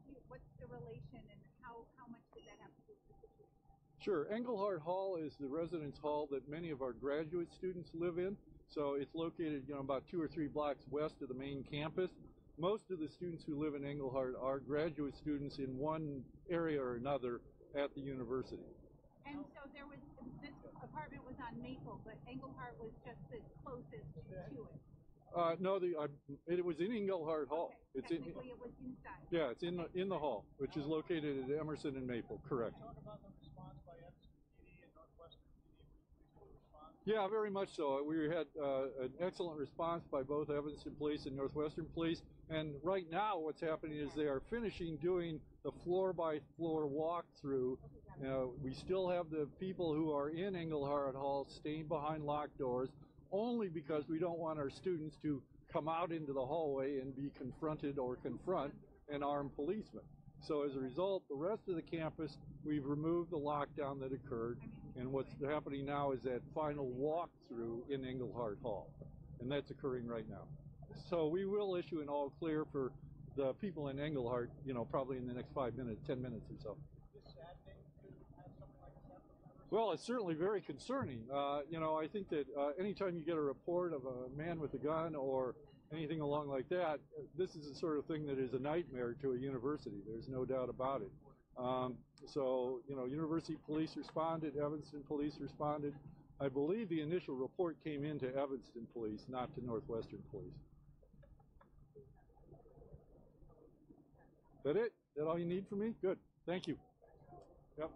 the relation and how much did that have to do with the situation? Sure. Englehart Hall is the residence hall that many of our graduate students live in. So it's located, about 2 or 3 blocks west of the main campus. Most of the students who live in Englehart are graduate students in one area or another at the university. And so this apartment was on Maple, but Englehart was just the closest to it. No, it was in Englehart Hall. Okay. Technically, it was inside. Yeah, it's in the hall, which is located at Emerson and Maple. Correct. Talk about the response by Evanston PD and Northwestern PD. Yeah, very much so. We had an excellent response by both Evanston Police and Northwestern Police. And right now, what's happening is they are finishing doing the floor-by-floor walkthrough. We still have the people who are in Englehart Hall staying behind locked doors, only because we don't want our students to come out into the hallway and be confronted or confront an armed policeman. So as a result, the rest of the campus, we've removed the lockdown that occurred, and what's happening now is that final walkthrough in Englehart Hall, and that's occurring right now. So we will issue an all clear for the people in Englehart, probably in the next 5 minutes, 10 minutes or so. Well, it's certainly very concerning. I think that anytime you get a report of a man with a gun or anything along like that, this is the sort of thing that is a nightmare to a university. There's no doubt about it. University police responded, Evanston police responded. I believe the initial report came into Evanston police, not to Northwestern police. Is that it? Is that all you need from me? Good. Thank you. Yep.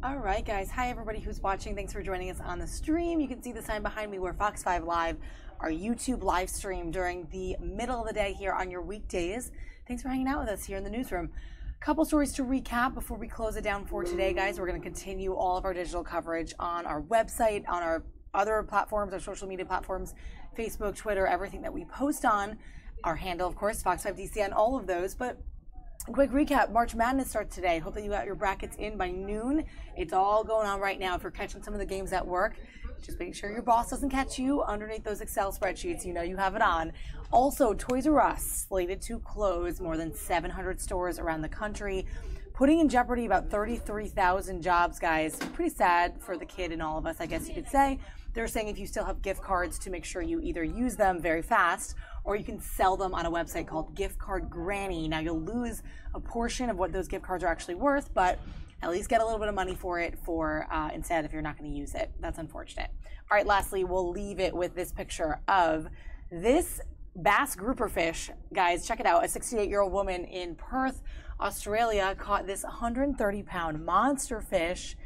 All right, guys. Hi, everybody who's watching. Thanks for joining us on the stream. You can see the sign behind me where Fox 5 Live, our YouTube live stream during the middle of the day here on your weekdays. Thanks for hanging out with us here in the newsroom. Couple stories to recap before we close it down for today, guys. We're going to continue all of our digital coverage on our website, on our other platforms, our social media platforms, Facebook, Twitter, everything that we post on. Our handle, of course, Fox 5 DC on all of those. But quick recap, March Madness starts today. Hope that you got your brackets in by noon. It's all going on right now. If you're catching some of the games at work, just make sure your boss doesn't catch you underneath those Excel spreadsheets. You know you have it on. Also, Toys R Us slated to close more than 700 stores around the country, putting in jeopardy about 33,000 jobs, guys. Pretty sad for the kid and all of us, I guess you could say. They're saying if you still have gift cards, to make sure you either use them very fast or you can sell them on a website called Gift Card Granny. Now, you'll lose a portion of what those gift cards are actually worth, but at least get a little bit of money for it instead if you're not going to use it. That's unfortunate. All right, lastly, we'll leave it with this picture of this bass grouper fish. Guys, check it out. A 68-year-old woman in Perth, Australia, caught this 130-pound monster fish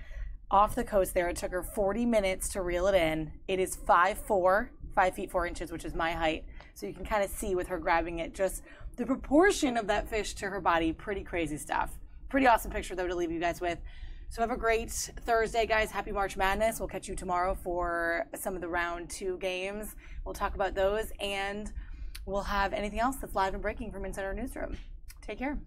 off the coast there. It took her 40 minutes to reel it in. It is 5'4", 5 feet 4 inches, which is my height. So you can kind of see with her grabbing it, just the proportion of that fish to her body. Pretty crazy stuff. Pretty awesome picture, though, to leave you guys with. So have a great Thursday, guys. Happy March Madness. We'll catch you tomorrow for some of the round 2 games. We'll talk about those, and we'll have anything else that's live and breaking from inside our newsroom. Take care.